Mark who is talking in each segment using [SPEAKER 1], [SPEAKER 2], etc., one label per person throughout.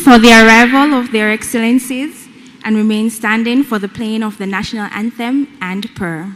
[SPEAKER 1] for the arrival of their excellencies, and remain standing for the playing of the national anthem and prayer.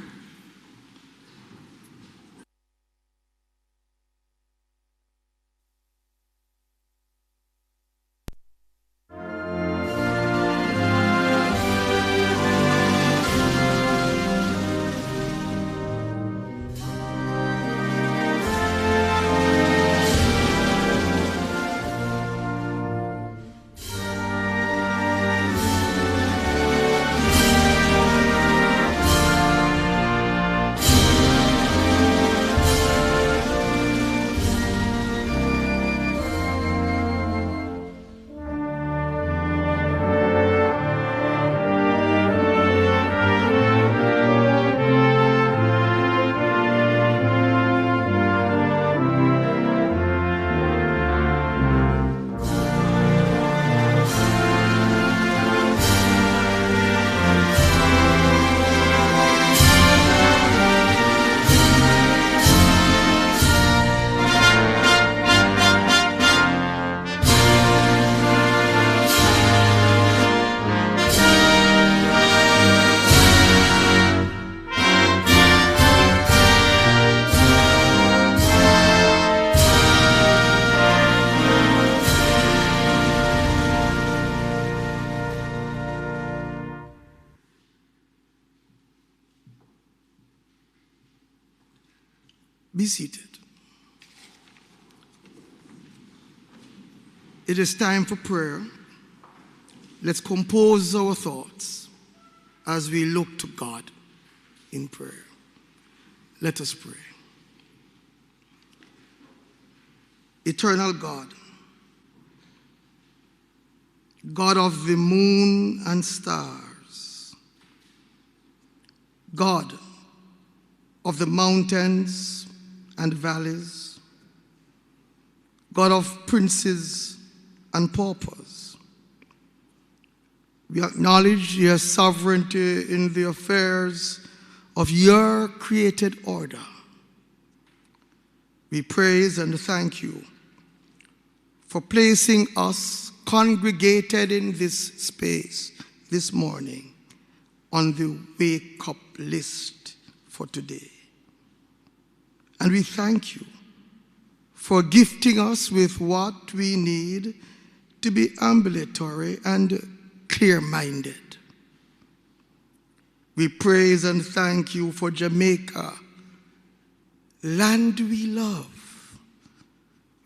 [SPEAKER 2] Be seated. It is time for prayer. Let's compose our thoughts as we look to God in prayer. Let us pray. Eternal God, God of the moon and stars, God of the mountains and valleys, God of princes and paupers, we acknowledge your sovereignty in the affairs of your created order. We praise and thank you for placing us congregated in this space this morning on the wake-up list for today. And we thank you for gifting us with what we need to be ambulatory and clear-minded. We praise and thank you for Jamaica, land we love.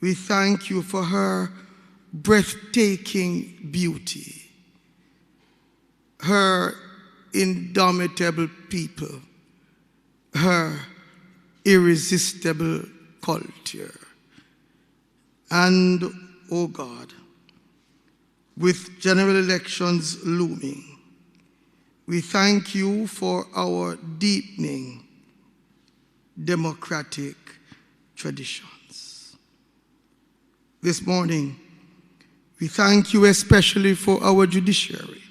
[SPEAKER 2] We thank you for her breathtaking beauty, her indomitable people, her irresistible culture. And, oh God, with general elections looming, we thank you for our deepening democratic traditions. This morning, we thank you especially for our judiciary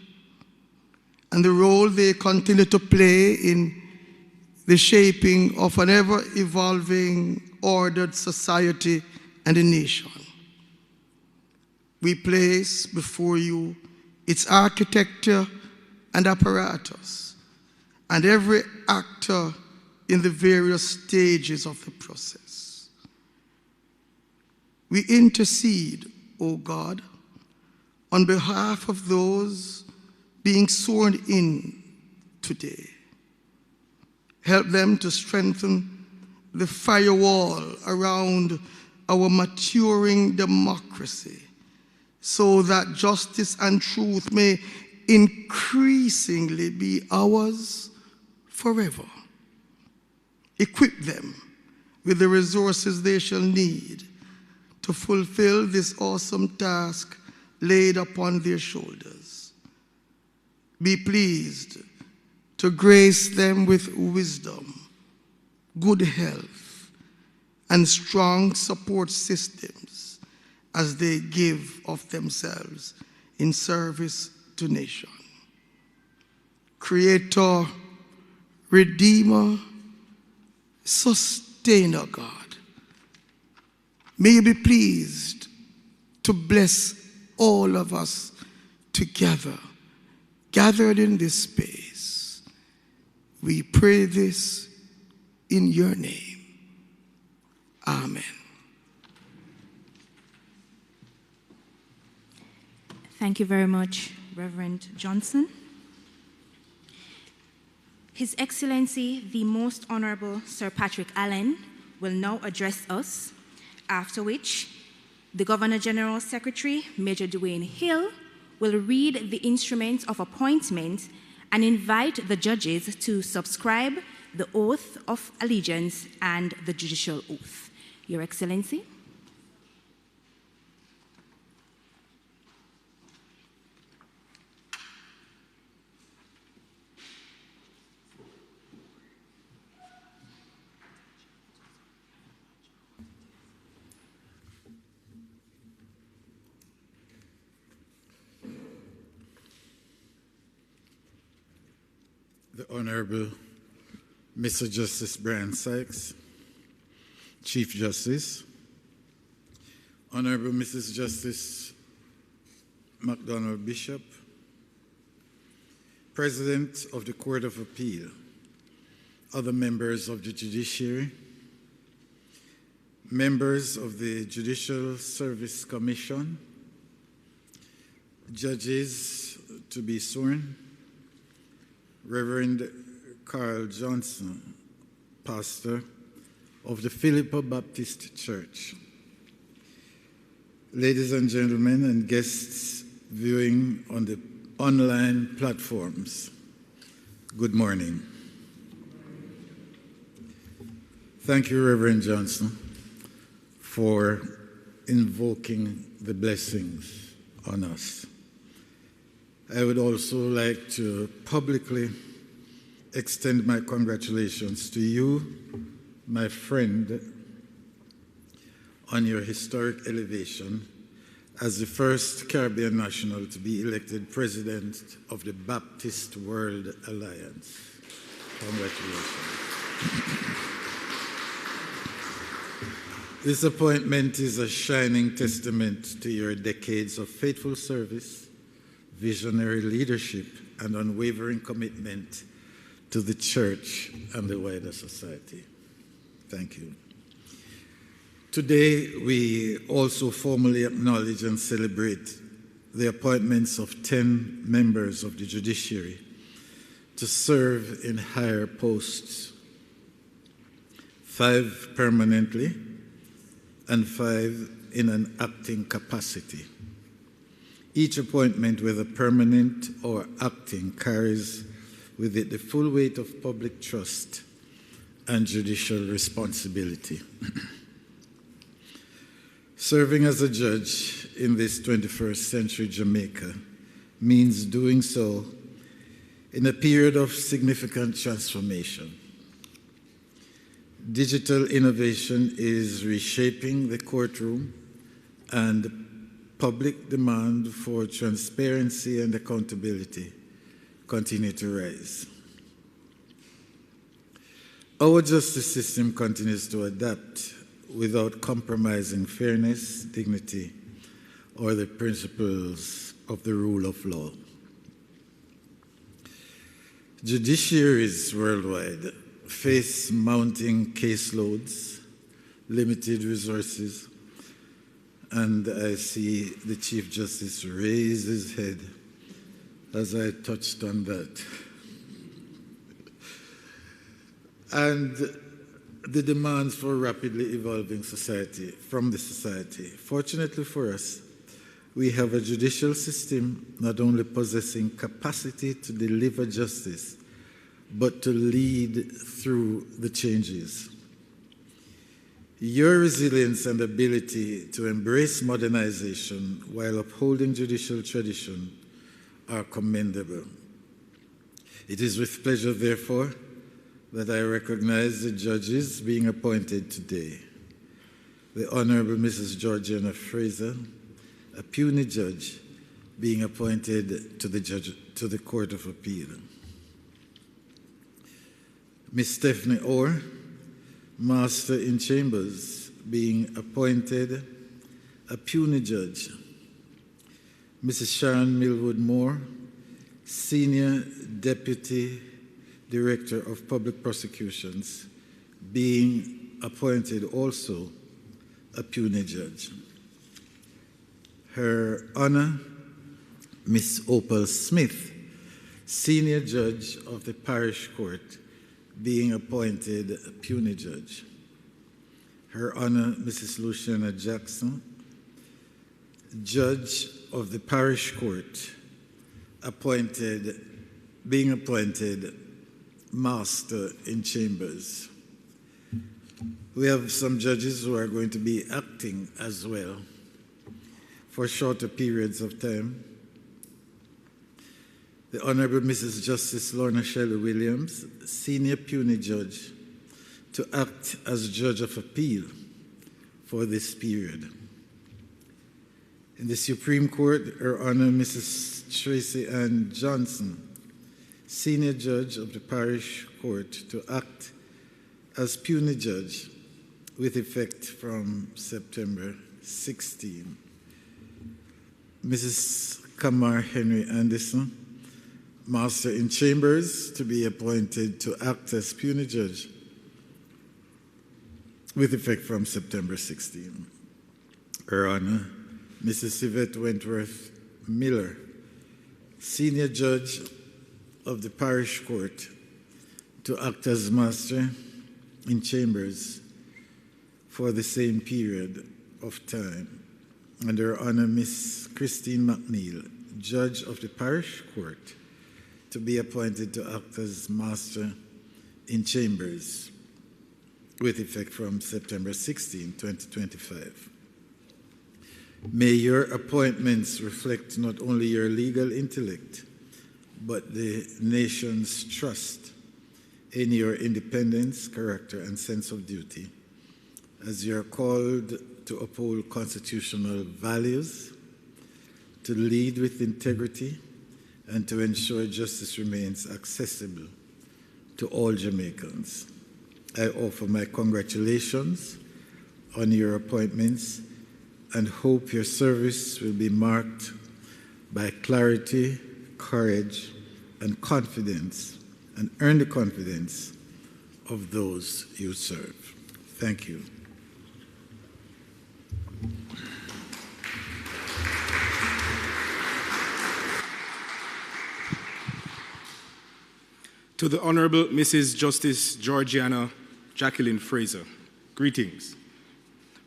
[SPEAKER 2] and the role they continue to play in the shaping of an ever-evolving, ordered society and a nation. We place before you its architecture and apparatus, and every actor in the various stages of the process. We intercede, O God, on behalf of those being sworn in today. Help them to strengthen the firewall around our maturing democracy so that justice and truth may increasingly be ours forever. Equip them with the resources they shall need to fulfill this awesome task laid upon their shoulders. Be pleased to grace them with wisdom, good health, and strong support systems as they give of themselves in service to nation. Creator, Redeemer, Sustainer God, may you be pleased to bless all of us together, gathered in this space. We pray this in your name. Amen.
[SPEAKER 1] Thank you very much, Reverend Johnson. His Excellency, the Most Honorable Sir Patrick Allen, will now address us, after which the Governor General Secretary, Major Dwayne Hill, will read the instrument of appointment and invite the judges to subscribe the oath of allegiance and the judicial oath. Your Excellency.
[SPEAKER 3] The Honorable Mr. Justice Brian Sykes, Chief Justice, Honorable Mrs. Justice McDonald Bishop, President of the Court of Appeal, other members of the Judiciary, members of the Judicial Service Commission, judges to be sworn, Reverend Carl Johnson, pastor of the Philippa Baptist Church. Ladies and gentlemen and guests viewing on the online platforms, good morning. Thank you, Reverend Johnson, for invoking the blessings on us. I would also like to publicly extend my congratulations to you, my friend, on your historic elevation as the first Caribbean national to be elected president of the Baptist World Alliance. Congratulations. This appointment is a shining testament to your decades of faithful service, visionary leadership, and unwavering commitment to the church and the wider society. Thank you. Today, we also formally acknowledge and celebrate the appointments of 10 members of the judiciary to serve in higher posts, 5 permanently and 5 in an acting capacity. Each appointment, whether permanent or acting, carries with it the full weight of public trust and judicial responsibility. Serving as a judge in this 21st century Jamaica means doing so in a period of significant transformation. Digital innovation is reshaping the courtroom, and public demand for transparency and accountability continue to rise. Our justice system continues to adapt without compromising fairness, dignity, or the principles of the rule of law. Judiciaries worldwide face mounting caseloads, limited resources, and I see the Chief Justice raise his head as I touched on that. And the demands for a rapidly evolving society, from the society. Fortunately for us, we have a judicial system not only possessing capacity to deliver justice, but to lead through the changes. Your resilience and ability to embrace modernization while upholding judicial tradition are commendable. It is with pleasure, therefore, that I recognize the judges being appointed today. The Honorable Mrs. Georgiana Fraser, a puisne judge, being appointed to the Court of Appeal. Ms. Stephanie Orr, Master in Chambers, being appointed a puisne judge. Mrs. Sharon Millwood Moore, Senior Deputy Director of Public Prosecutions, being appointed also a puisne judge. Her Honor, Miss Opal Smith, Senior Judge of the Parish Court, being appointed a puisne judge. Her Honor, Mrs. Luciana Jackson, Judge of the Parish Court, being appointed Master in Chambers. We have some judges who are going to be acting as well for shorter periods of time. The Honorable Mrs. Justice Lorna Shelley Williams, Senior Puisne Judge, to act as Judge of Appeal for this period. In the Supreme Court, Her Honor Mrs. Tracy Ann Johnson, Senior Judge of the Parish Court, to act as puisne judge with effect from September 16. Mrs. Kamar Henry Anderson, Master in Chambers, to be appointed to act as puisne judge with effect from September 16. Her Honor, Mrs. Yvette Wentworth Miller, Senior Judge of the Parish Court, to act as Master in Chambers for the same period of time. And Her Honor, Miss Christine McNeil, Judge of the Parish Court, to be appointed to act as Master in Chambers with effect from September 16, 2025. May your appointments reflect not only your legal intellect, but the nation's trust in your independence, character, and sense of duty, as you are called to uphold constitutional values, to lead with integrity, and to ensure justice remains accessible to all Jamaicans. I offer my congratulations on your appointments and hope your service will be marked by clarity, courage, and confidence, and earn the confidence of those you serve. Thank you.
[SPEAKER 4] To the Honorable Mrs. Justice Georgiana Jacqueline Fraser, greetings.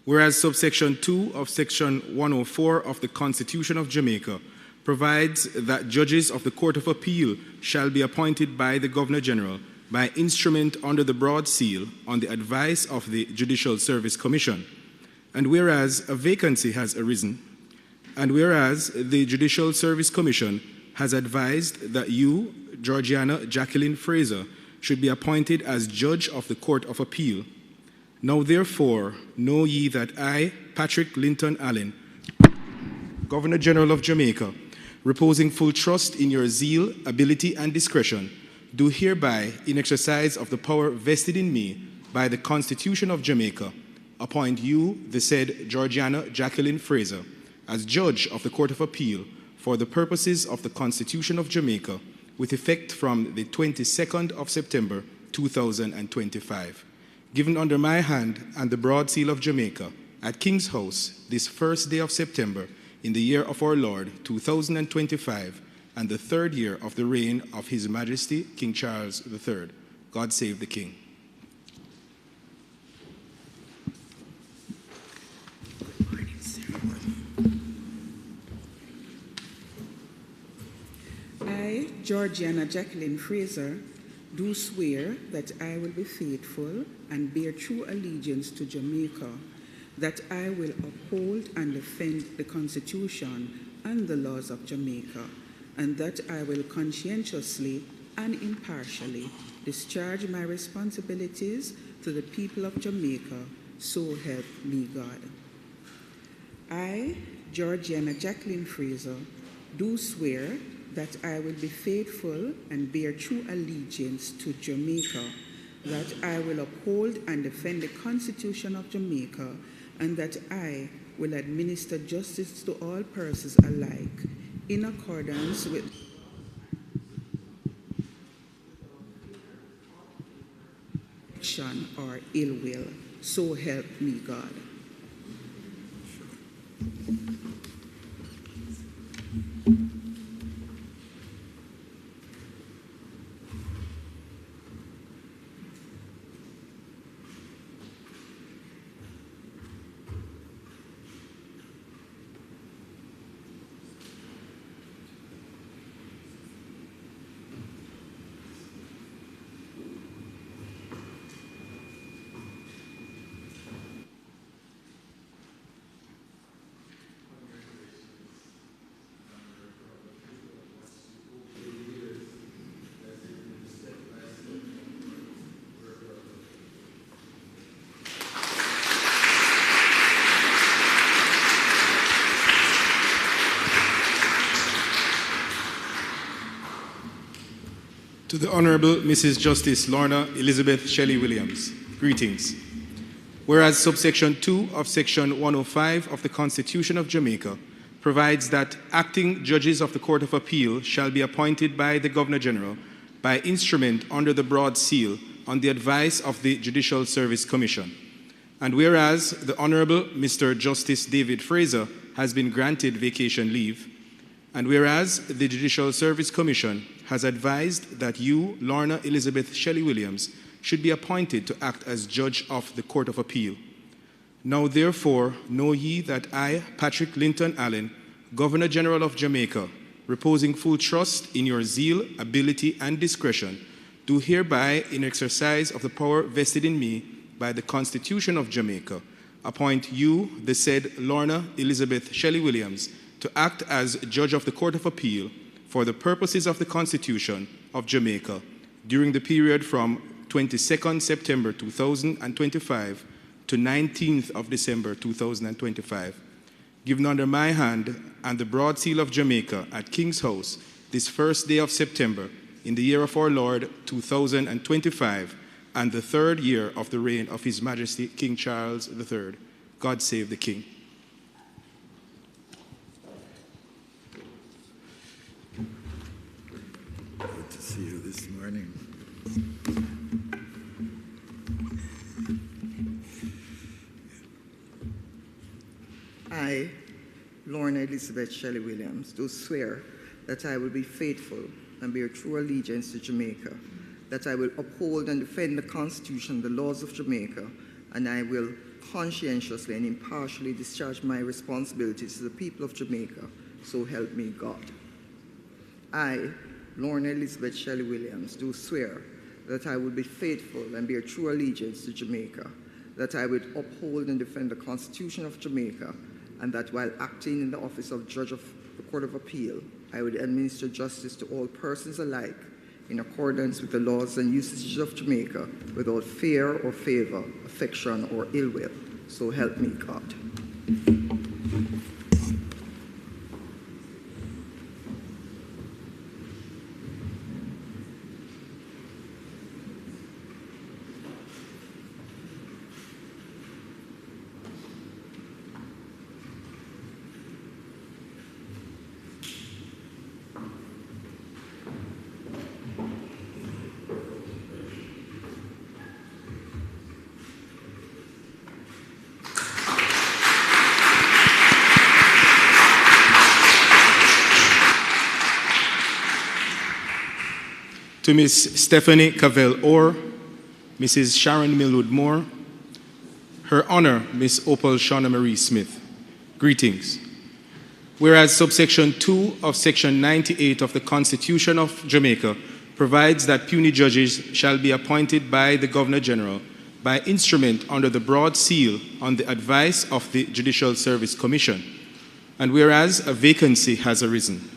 [SPEAKER 4] Whereas subsection 2 of section 104 of the Constitution of Jamaica provides that judges of the Court of Appeal shall be appointed by the Governor General by instrument under the broad seal on the advice of the Judicial Service Commission. And whereas a vacancy has arisen, and whereas the Judicial Service Commission has advised that you, Georgiana Jacqueline Fraser, should be appointed as Judge of the Court of Appeal. Now therefore, know ye that I, Patrick Linton Allen, Governor General of Jamaica, reposing full trust in your zeal, ability, and discretion, do hereby, in exercise of the power vested in me by the Constitution of Jamaica, appoint you, the said Georgiana Jacqueline Fraser, as Judge of the Court of Appeal for the purposes of the Constitution of Jamaica, with effect from the 22nd of September, 2025. Given under my hand and the broad seal of Jamaica at King's House this first day of September in the year of our Lord, 2025, and the third year of the reign of His Majesty, King Charles III. God save the King.
[SPEAKER 5] I, Georgiana Jacqueline Fraser, do swear that I will be faithful and bear true allegiance to Jamaica, that I will uphold and defend the Constitution and the laws of Jamaica, and that I will conscientiously and impartially discharge my responsibilities to the people of Jamaica, so help me God. I, Georgiana Jacqueline Fraser, do swear that I will be faithful and bear true allegiance to Jamaica, that I will uphold and defend the Constitution of Jamaica, and that I will administer justice to all persons alike, in accordance with action or ill will. So help me God.
[SPEAKER 4] To the Honorable Mrs. Justice Lorna Elizabeth Shelley Williams, greetings. Whereas subsection 2 of section 105 of the Constitution of Jamaica provides that acting judges of the Court of Appeal shall be appointed by the Governor General by instrument under the broad seal on the advice of the Judicial Service Commission. And whereas the Honorable Mr. Justice David Fraser has been granted vacation leave, and whereas the Judicial Service Commission has advised that you, Lorna Elizabeth Shelley Williams, should be appointed to act as Judge of the Court of Appeal. Now therefore know ye that I, Patrick Linton Allen, Governor General of Jamaica, reposing full trust in your zeal, ability, and discretion, do hereby, in exercise of the power vested in me by the Constitution of Jamaica, appoint you, the said Lorna Elizabeth Shelley Williams, to act as Judge of the Court of Appeal for the purposes of the Constitution of Jamaica during the period from 22nd September 2025 to 19th of December 2025, given under my hand and the broad seal of Jamaica at King's House this first day of September in the year of our Lord 2025 and the third year of the reign of His Majesty King Charles III. God save the King.
[SPEAKER 3] Good to see you this morning.
[SPEAKER 6] I, Lorna Elizabeth Shelley Williams, do swear that I will be faithful and bear true allegiance to Jamaica, that I will uphold and defend the Constitution and the laws of Jamaica, and I will conscientiously and impartially discharge my responsibilities to the people of Jamaica, so help me God. I, Lorna Elizabeth Shelley Williams, do swear that I will be faithful and bear true allegiance to Jamaica, that I will uphold and defend the Constitution of Jamaica, and that while acting in the office of Judge of the Court of Appeal, I would administer justice to all persons alike in accordance with the laws and usages of Jamaica without fear or favor, affection or ill will. So help me God.
[SPEAKER 4] To Miss Stephanie Cavell Orr, Mrs. Sharon Millwood Moore, Her Honor, Miss Opal Shauna Marie Smith, greetings. Whereas subsection 2 of section 98 of the Constitution of Jamaica provides that puisne judges shall be appointed by the Governor General by instrument under the broad seal on the advice of the Judicial Service Commission, and whereas a vacancy has arisen,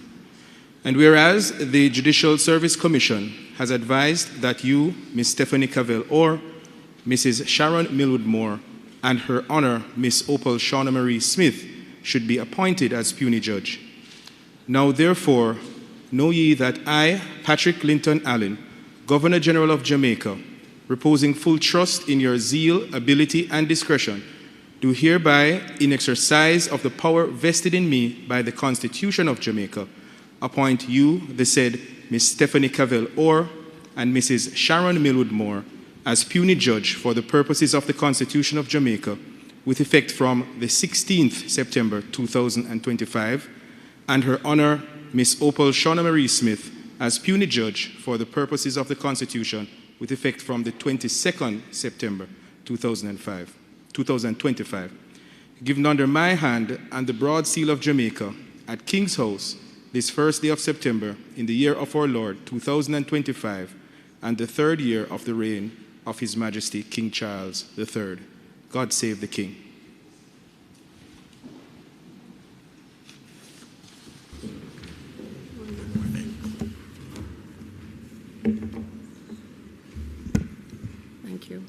[SPEAKER 4] and whereas the Judicial Service Commission has advised that you, Miss Stephanie Cavell Orr, Mrs. Sharon Millwood Moore, and Her Honor, Miss Opal Shauna Marie Smith, should be appointed as puisne judge. Now therefore, know ye that I, Patrick Linton Allen, Governor General of Jamaica, reposing full trust in your zeal, ability, and discretion, do hereby, in exercise of the power vested in me by the Constitution of Jamaica, appoint you, the said Ms. Stephanie Cavell Orr and Mrs. Sharon Millwood Moore, as puisne judge for the purposes of the Constitution of Jamaica, with effect from the 16th September 2025, and Her Honor Ms. Opal Shauna Marie Smith as puisne judge for the purposes of the Constitution, with effect from the 22nd September 2025, given under my hand and the broad seal of Jamaica at King's House this first day of September in the year of our Lord 2025, and the third year of the reign of His Majesty King Charles III. God save the King.
[SPEAKER 7] Thank you.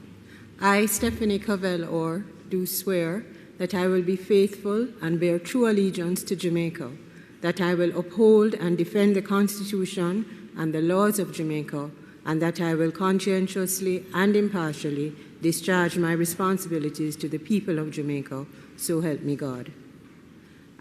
[SPEAKER 7] I, Stephanie Cavell Orr, do swear that I will be faithful and bear true allegiance to Jamaica, that I will uphold and defend the Constitution and the laws of Jamaica, and that I will conscientiously and impartially discharge my responsibilities to the people of Jamaica, so help me God.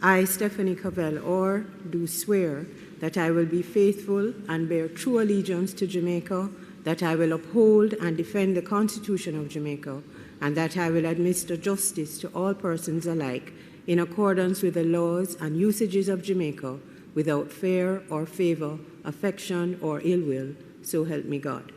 [SPEAKER 7] I, Stephanie Cavell Orr, do swear that I will be faithful and bear true allegiance to Jamaica, that I will uphold and defend the Constitution of Jamaica, and that I will administer justice to all persons alike in accordance with the laws and usages of Jamaica, without fear or favor, affection or ill will, so help me God.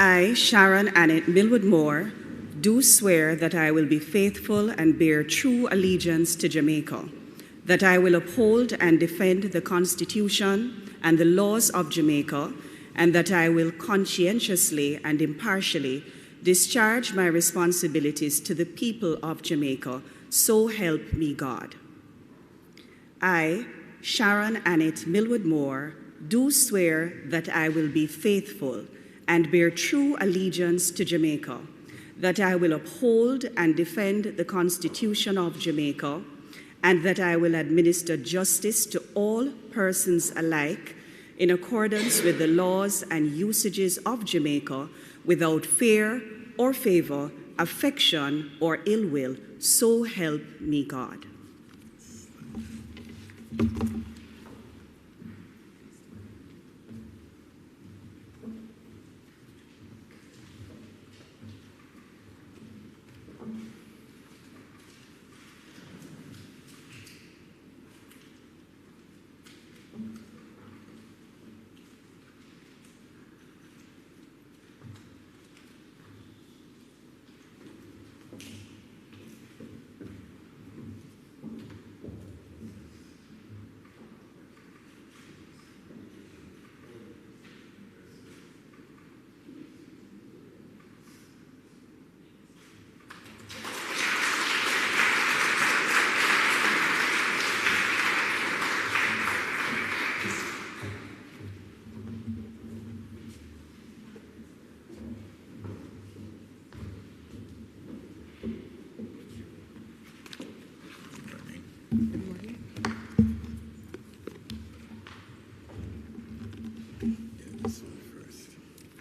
[SPEAKER 8] I, Sharon Annette Millwood Moore, do swear that I will be faithful and bear true allegiance to Jamaica, that I will uphold and defend the Constitution and the laws of Jamaica, and that I will conscientiously and impartially discharge my responsibilities to the people of Jamaica, so help me God. I, Sharon Annette Millwood Moore, do swear that I will be faithful and bear true allegiance to Jamaica, that I will uphold and defend the Constitution of Jamaica, and that I will administer justice to all persons alike in accordance with the laws and usages of Jamaica, without fear or favor, affection or ill will, so help me God.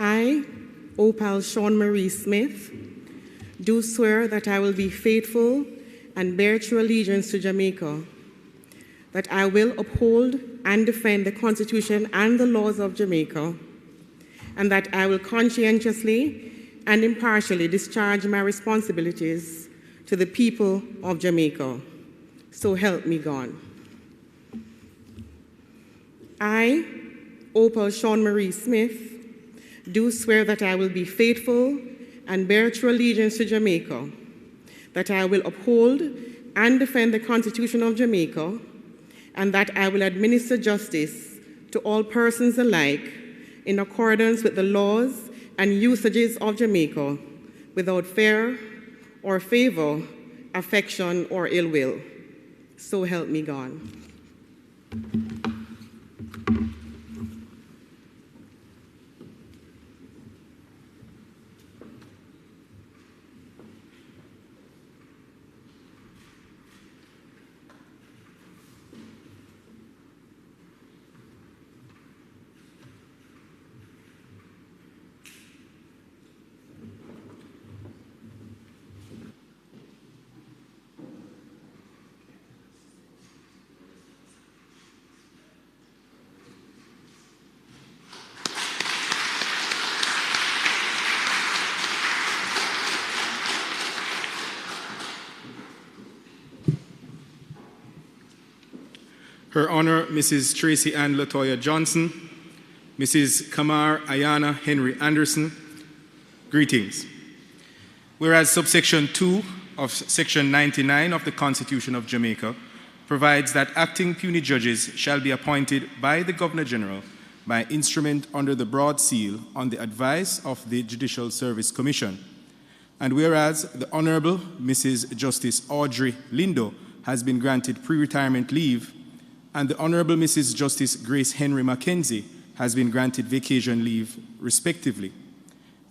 [SPEAKER 9] I, Opal Shawn Marie Smith, do swear that I will be faithful and bear true allegiance to Jamaica, that I will uphold and defend the Constitution and the laws of Jamaica, and that I will conscientiously and impartially discharge my responsibilities to the people of Jamaica. So help me God. I, Opal Shawn Marie Smith, do swear that I will be faithful and bear true allegiance to Jamaica, that I will uphold and defend the Constitution of Jamaica, and that I will administer justice to all persons alike in accordance with the laws and usages of Jamaica, without fear or favor, affection, or ill will. So help me God.
[SPEAKER 4] Her Honor, Mrs. Tracy Ann Latoya Johnson, Mrs. Kamar Ayana Henry Anderson, greetings. Whereas subsection 2 of section 99 of the Constitution of Jamaica provides that acting puisne judges shall be appointed by the Governor General by instrument under the broad seal on the advice of the Judicial Service Commission. And whereas the Honorable Mrs. Justice Audrey Lindo has been granted pre-retirement leave, and the Honorable Mrs. Justice Grace Henry Mackenzie has been granted vacation leave, respectively.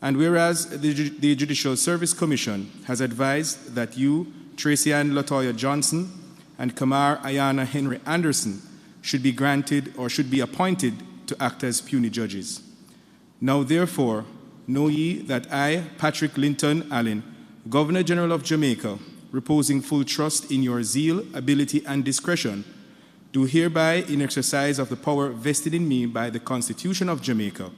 [SPEAKER 4] And whereas the Judicial Service Commission has advised that you, Tracy Ann Latoya Johnson, and Kamar Ayana Henry Anderson should be granted or should be appointed to act as puisne judges. Now therefore, know ye that I, Patrick Linton Allen, Governor General of Jamaica, reposing full trust in your zeal, ability, and discretion, do hereby, in exercise of the power vested in me by the Constitution of Jamaica,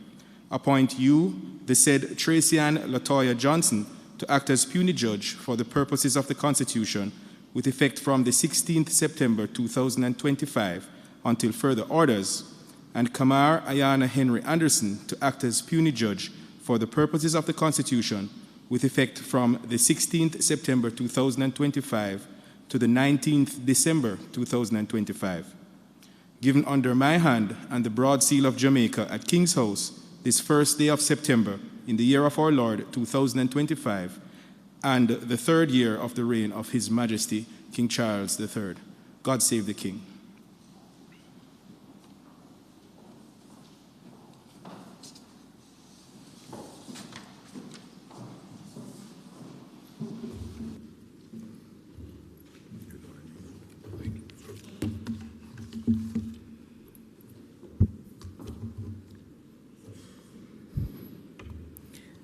[SPEAKER 4] appoint you, the said Tracy Ann Latoya Johnson, to act as puisne judge for the purposes of the Constitution, with effect from the 16th September 2025 until further orders, and Kamar Ayana Henry Anderson to act as puisne judge for the purposes of the Constitution, with effect from the 16th September 2025 to the 19th December 2025. Given under my hand and the broad seal of Jamaica at King's House this first day of September in the year of our Lord 2025, and the third year of the reign of His Majesty King Charles III. God save the King.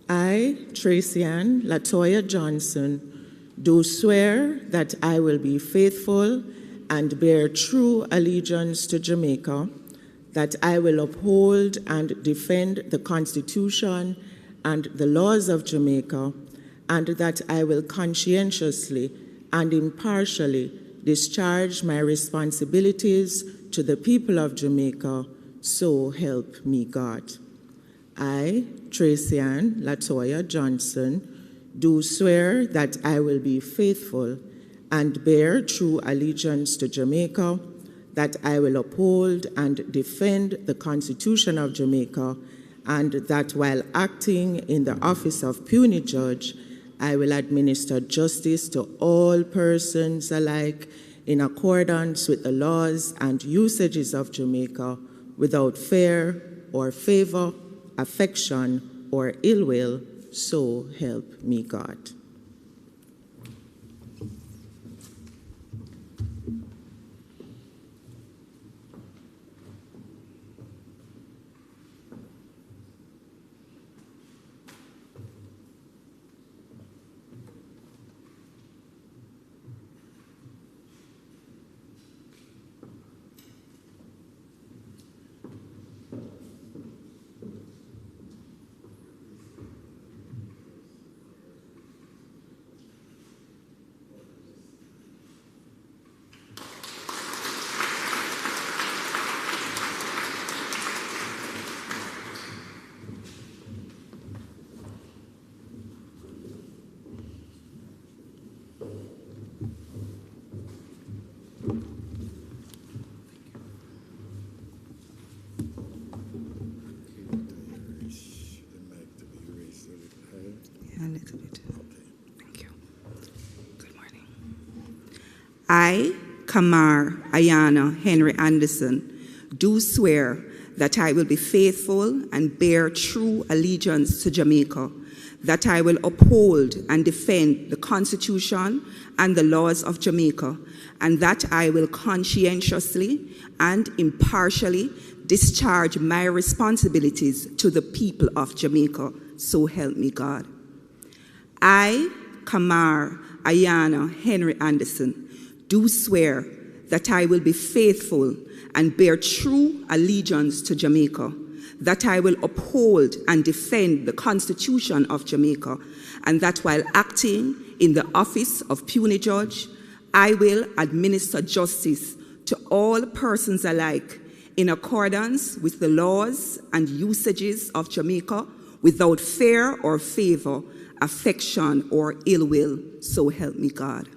[SPEAKER 10] I, Tracy Ann Latoya Johnson, do swear that I will be faithful and bear true allegiance to Jamaica, that I will uphold and defend the Constitution and the laws of Jamaica, and that I will conscientiously and impartially discharge my responsibilities to the people of Jamaica, so help me God. I, Tracy Ann Latoya Johnson, do swear that I will be faithful and bear true allegiance to Jamaica, that I will uphold and defend the Constitution of Jamaica, and that while acting in the office of puisne judge, I will administer justice to all persons alike in accordance with the laws and usages of Jamaica, without fear or favor, affection, or ill will, so help me God.
[SPEAKER 8] I, Kamar Ayana Henry Anderson, do swear that I will be faithful and bear true allegiance to Jamaica, that I will uphold and defend the Constitution and the laws of Jamaica, and that I will conscientiously and impartially discharge my responsibilities to the people of Jamaica, so help me God. I, Kamar Ayana Henry Anderson, do swear that I will be faithful and bear true allegiance to Jamaica, that I will uphold and defend the Constitution of Jamaica, and that while acting in the office of Puisne Judge, I will administer justice to all persons alike in accordance with the laws and usages of Jamaica without fear or favor, affection or ill will, so help me God.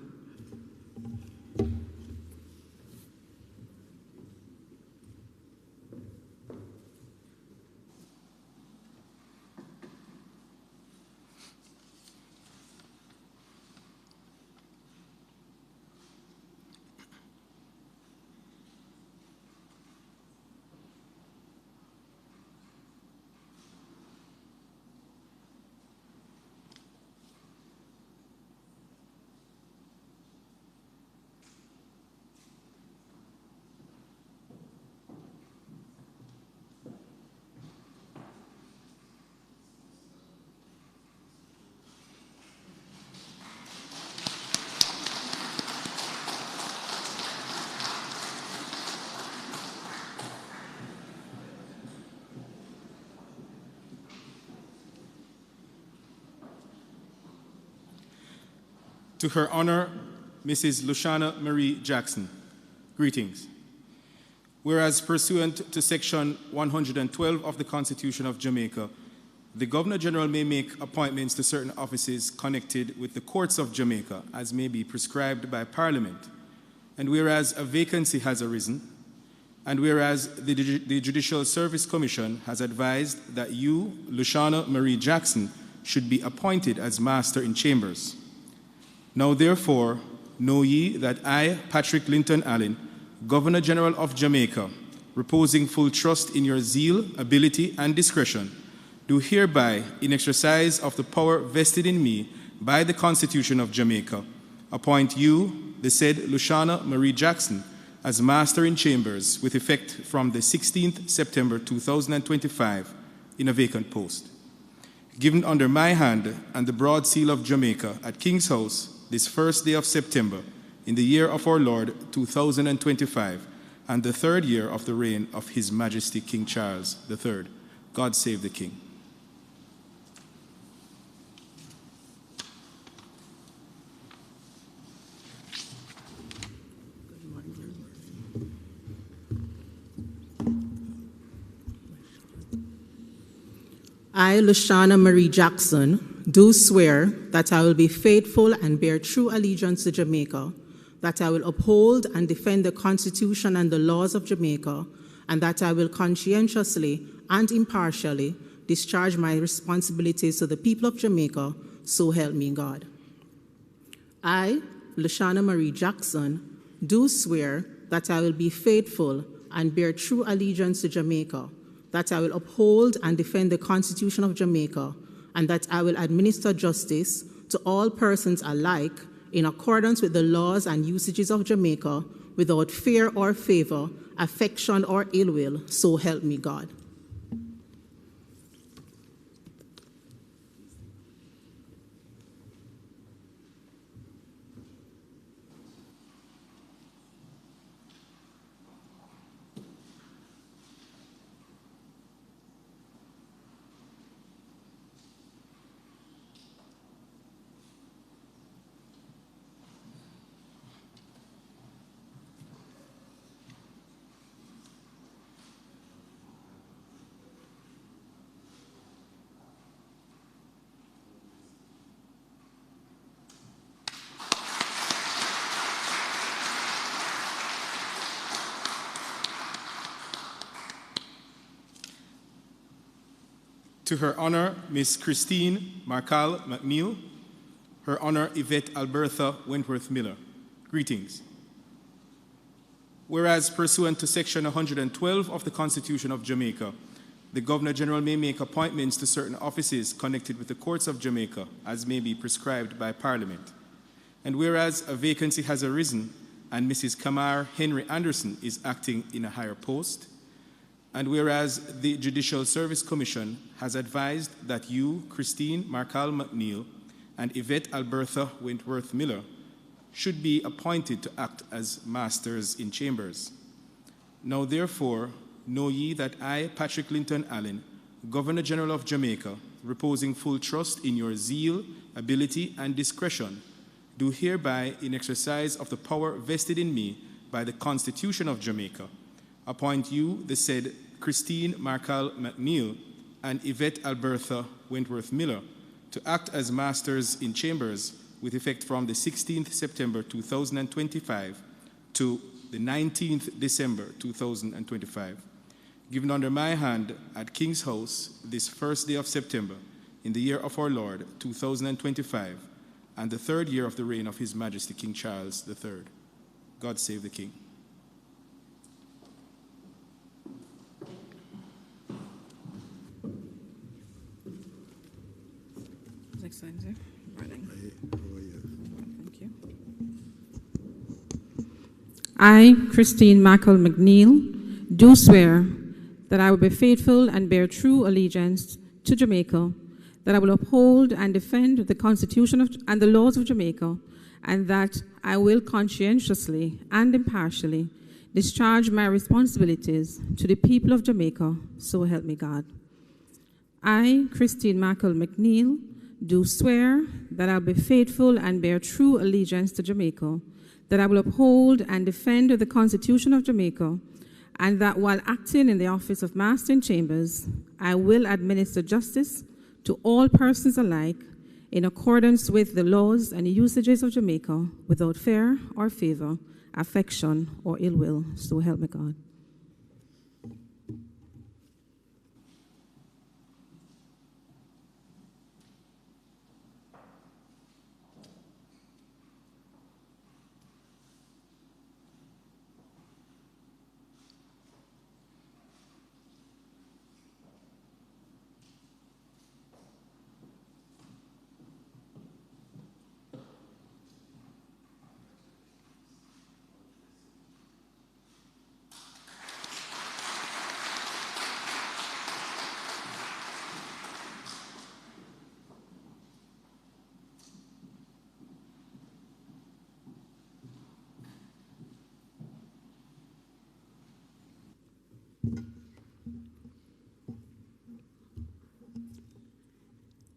[SPEAKER 4] To Her Honor, Mrs. Lushana Marie Jackson, greetings. Whereas pursuant to Section 112 of the Constitution of Jamaica, the Governor General may make appointments to certain offices connected with the courts of Jamaica as may be prescribed by Parliament. And whereas a vacancy has arisen, and whereas the Judicial Service Commission has advised that you, Lushana Marie Jackson, should be appointed as Master in Chambers. Now therefore, know ye that I, Patrick Linton Allen, Governor General of Jamaica, reposing full trust in your zeal, ability, and discretion, do hereby, in exercise of the power vested in me by the Constitution of Jamaica, appoint you, the said Lushana Marie Jackson, as Master in Chambers with effect from the 16th September 2025 in a vacant post. Given under my hand and the broad seal of Jamaica at King's House this first day of September in the year of our Lord 2025 and the third year of the reign of His Majesty King Charles III. God save the King.
[SPEAKER 9] I, Lushana Marie Jackson, do swear that I will be faithful and bear true allegiance to Jamaica, that I will uphold and defend the Constitution and the laws of Jamaica, and that I will conscientiously and impartially discharge my responsibilities to the people of Jamaica, so help me God. I, Lushana Marie Jackson, do swear that I will be faithful and bear true allegiance to Jamaica, that I will uphold and defend the Constitution of Jamaica, and that I will administer justice to all persons alike in accordance with the laws and usages of Jamaica without fear or favor, affection or ill will, so help me God.
[SPEAKER 4] To Her Honor, Miss Christine Marcal McNeil, Her Honor Yvette Albertha Wentworth Miller, greetings. Whereas pursuant to Section 112 of the Constitution of Jamaica, the Governor General may make appointments to certain offices connected with the courts of Jamaica as may be prescribed by Parliament. And whereas a vacancy has arisen and Mrs. Kamar Henry Anderson is acting in a higher post, and whereas the Judicial Service Commission has advised that you, Christine Marcal McNeil, and Yvette Albertha Wentworth Miller should be appointed to act as masters in chambers. Now therefore, know ye that I, Patrick Linton Allen, Governor General of Jamaica, reposing full trust in your zeal, ability, and discretion, do hereby, in exercise of the power vested in me by the Constitution of Jamaica, appoint you, the said Christine Marcal McNeil and Yvette Albertha Wentworth Miller, to act as masters in chambers with effect from the 16th September 2025 to the 19th December 2025, given under my hand at King's House this first day of September in the year of our Lord 2025 and the third year of the reign of His Majesty King Charles III. God save the King.
[SPEAKER 11] Excellency. Morning. Thank you. I, Christine Marcal McNeil, do swear that I will be faithful and bear true allegiance to Jamaica, that I will uphold and defend the Constitution and the laws of Jamaica, and that I will conscientiously and impartially discharge my responsibilities to the people of Jamaica, so help me God. I, Christine Marcal McNeil, do swear that I will be faithful and bear true allegiance to Jamaica, that I will uphold and defend the Constitution of Jamaica, and that while acting in the office of Master in Chambers, I will administer justice to all persons alike in accordance with the laws and usages of Jamaica without fear or favor, affection or ill will, so help me God.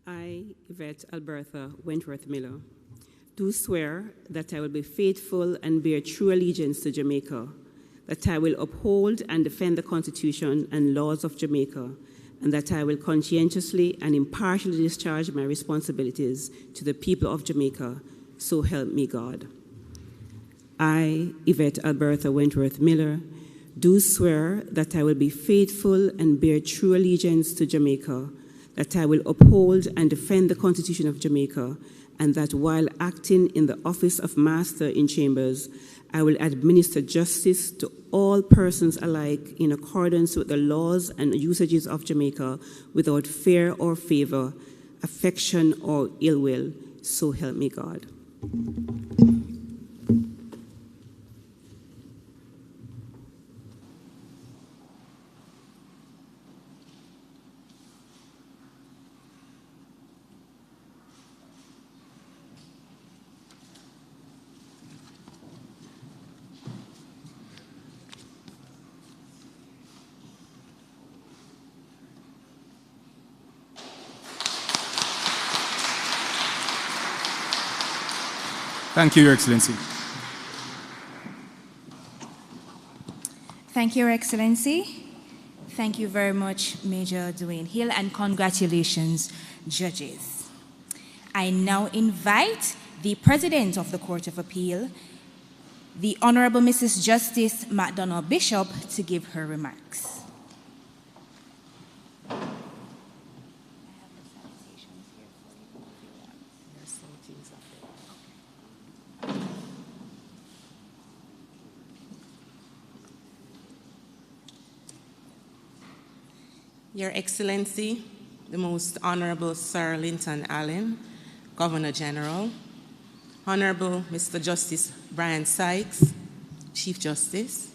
[SPEAKER 8] I, Yvette Albertha Wentworth Miller, do swear that I will be faithful and bear true allegiance to Jamaica, that I will uphold and defend the Constitution and laws of Jamaica, and that I will conscientiously and impartially discharge my responsibilities to the people of Jamaica, so help me God. I, Yvette Albertha Wentworth Miller, do swear that I will be faithful and bear true allegiance to Jamaica, that I will uphold and defend the Constitution of Jamaica, and that while acting in the office of Master in Chambers, I will administer justice to all persons alike in accordance with the laws and usages of Jamaica without fear or favor, affection or ill will, so help me God.
[SPEAKER 4] Thank you, Your Excellency.
[SPEAKER 1] Thank you, Your Excellency. Thank you very much, Major Dwayne Hill, and congratulations, judges. I now invite the President of the Court of Appeal, the Honorable Mrs. Justice McDonald Bishop, to give her remarks.
[SPEAKER 12] Your Excellency, the Most Honorable Sir Linton Allen, Governor General, Honorable Mr. Justice Brian Sykes, Chief Justice,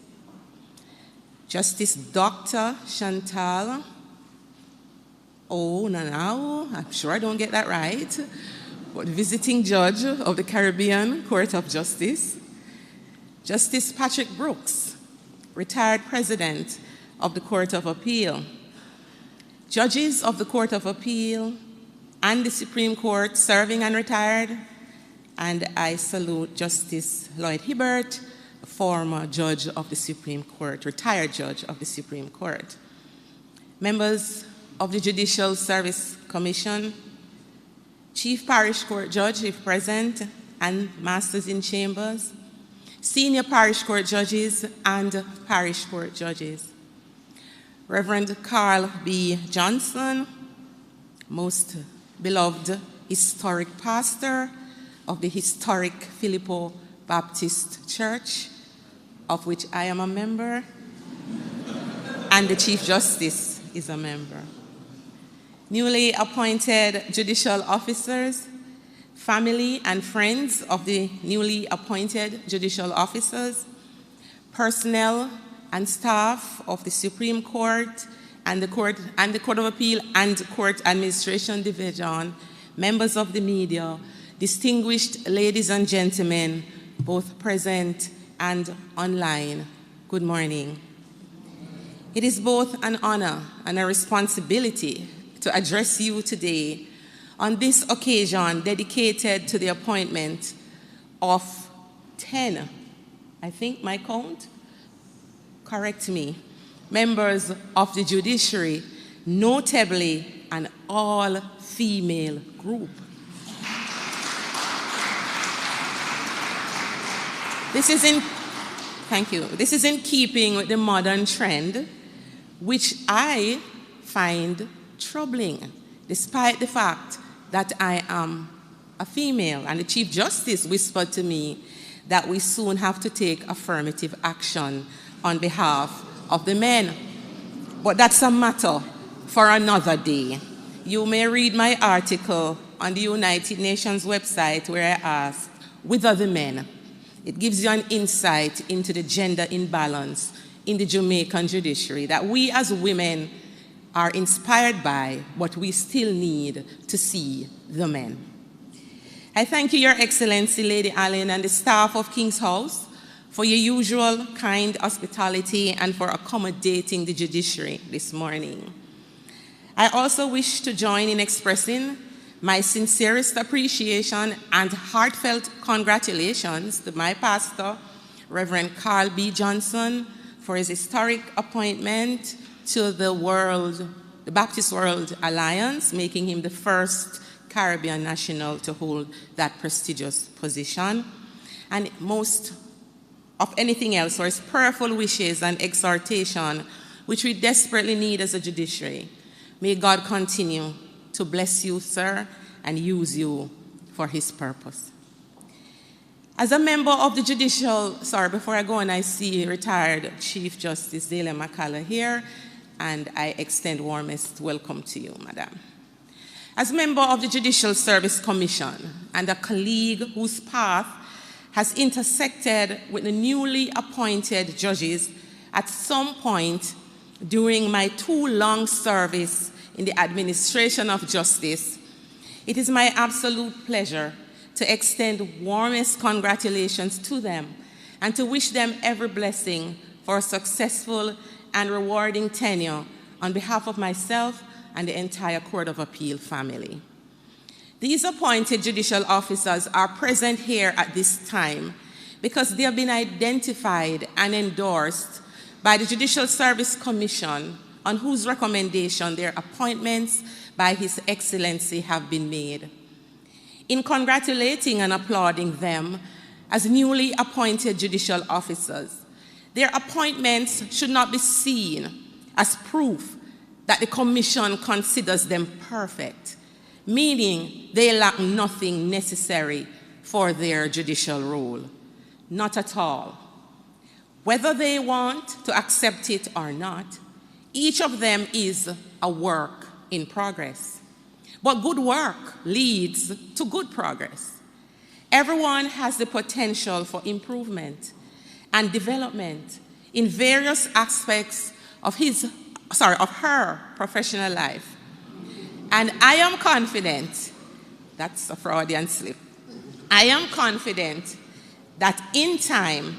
[SPEAKER 12] Justice Dr. Chantal Onanao, I'm sure I don't get that right, but visiting judge of the Caribbean Court of Justice, Justice Patrick Brooks, retired president of the Court of Appeal, judges of the Court of Appeal and the Supreme Court serving and retired, and I salute Justice Lloyd Hibbert, former judge of the Supreme Court, retired judge of the Supreme Court, members of the Judicial Service Commission, Chief Parish Court Judge, if present, and Masters in Chambers, Senior Parish Court Judges and Parish Court Judges, Reverend Carl B. Johnson, most beloved historic pastor of the historic Filippo Baptist Church, of which I am a member, and the Chief Justice is a member. Newly appointed judicial officers, family and friends of the newly appointed judicial officers, personnel and staff of the Supreme Court and the Court of Appeal and Court Administration Division, members of the media, distinguished ladies and gentlemen, both present and online, good morning. It is both an honor and a responsibility to address you today on this occasion dedicated to the appointment of 10, I think my count, correct me, members of the judiciary, notably an all-female group. This is in keeping with the modern trend, which I find troubling, despite the fact that I am a female, and the Chief Justice whispered to me that we soon have to take affirmative action on behalf of the men. But that's a matter for another day. You may read my article on the United Nations website where I asked, whither the men? It gives you an insight into the gender imbalance in the Jamaican judiciary that we as women are inspired by, but we still need to see the men. I thank you, Your Excellency, Lady Allen, and the staff of King's House for your usual kind hospitality and for accommodating the judiciary this morning. I also wish to join in expressing my sincerest appreciation and heartfelt congratulations to my pastor, Reverend Carl B. Johnson, for his historic appointment to the Baptist World Alliance, making him the first Caribbean national to hold that prestigious position. And most of anything else, for his prayerful wishes and exhortation, which we desperately need as a judiciary. May God continue to bless you, sir, and use you for his purpose. As a member of the judicial, before I go on, I see retired Chief Justice Dale McCullough here, and I extend warmest welcome to you, madam. As member of the Judicial Service Commission and a colleague whose path has intersected with the newly appointed judges at some point during my too long service in the administration of justice, it is my absolute pleasure to extend warmest congratulations to them and to wish them every blessing for a successful and rewarding tenure on behalf of myself and the entire Court of Appeal family. These appointed judicial officers are present here at this time because they have been identified and endorsed by the Judicial Service Commission, on whose recommendation their appointments by His Excellency have been made. In congratulating and applauding them as newly appointed judicial officers, their appointments should not be seen as proof that the Commission considers them perfect, meaning they lack nothing necessary for their judicial role. Not at all. Whether they want to accept it or not, Each of them is a work in progress. But good work leads to good progress. Everyone has the potential for improvement and development in various aspects of her professional life. And I am confident, that's a Freudian slip, I am confident that in time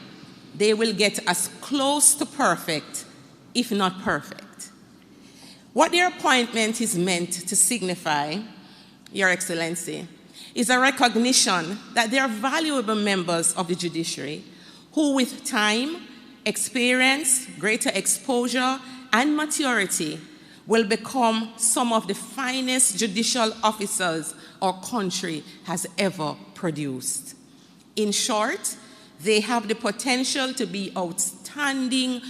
[SPEAKER 12] they will get as close to perfect, if not perfect. What their appointment is meant to signify, Your Excellency, is a recognition that they are valuable members of the judiciary who, with time, experience, greater exposure, and maturity, will become some of the finest judicial officers our country has ever produced. In short, they have the potential to be outstanding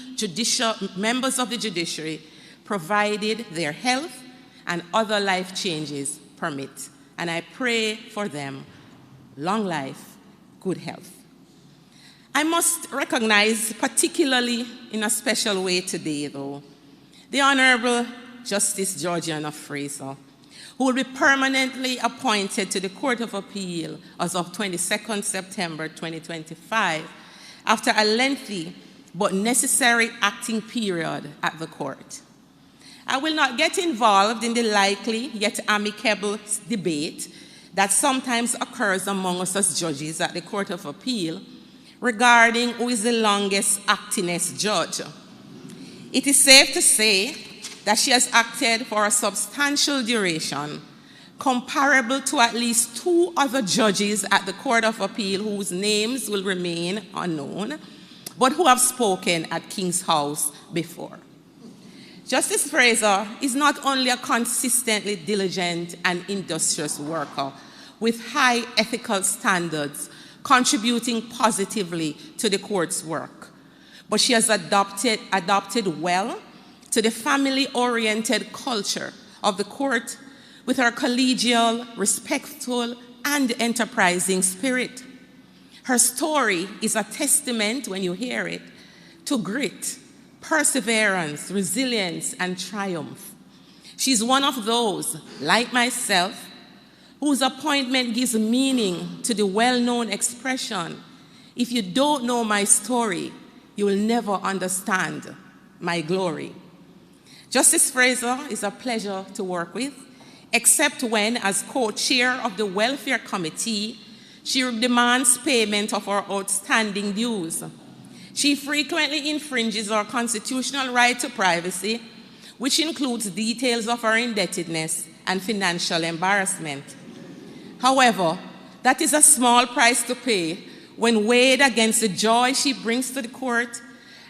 [SPEAKER 12] members of the judiciary, provided their health and other life changes permit. And I pray for them long life, good health. I must recognize, particularly in a special way today, though, the Honorable Justice Georgiana Fraser, who will be permanently appointed to the Court of Appeal as of 22nd September 2025, after a lengthy but necessary acting period at the court. I will not get involved in the likely yet amicable debate that sometimes occurs among us as judges at the Court of Appeal regarding who is the longest actingest judge. It is safe to say that she has acted for a substantial duration, comparable to at least 2 other judges at the Court of Appeal whose names will remain unknown, but who have spoken at King's House before. Justice Fraser is not only a consistently diligent and industrious worker with high ethical standards, contributing positively to the court's work, but she has adopted well to the family-oriented culture of the court with her collegial, respectful, and enterprising spirit. Her story is a testament, when you hear it, to grit, perseverance, resilience, and triumph. She's one of those, like myself, whose appointment gives meaning to the well-known expression, if you don't know my story, you will never understand my glory. Justice Fraser is a pleasure to work with, except when, as co-chair of the Welfare Committee, she demands payment of our outstanding dues. She frequently infringes our constitutional right to privacy, which includes details of our indebtedness and financial embarrassment. However, that is a small price to pay when weighed against the joy she brings to the court,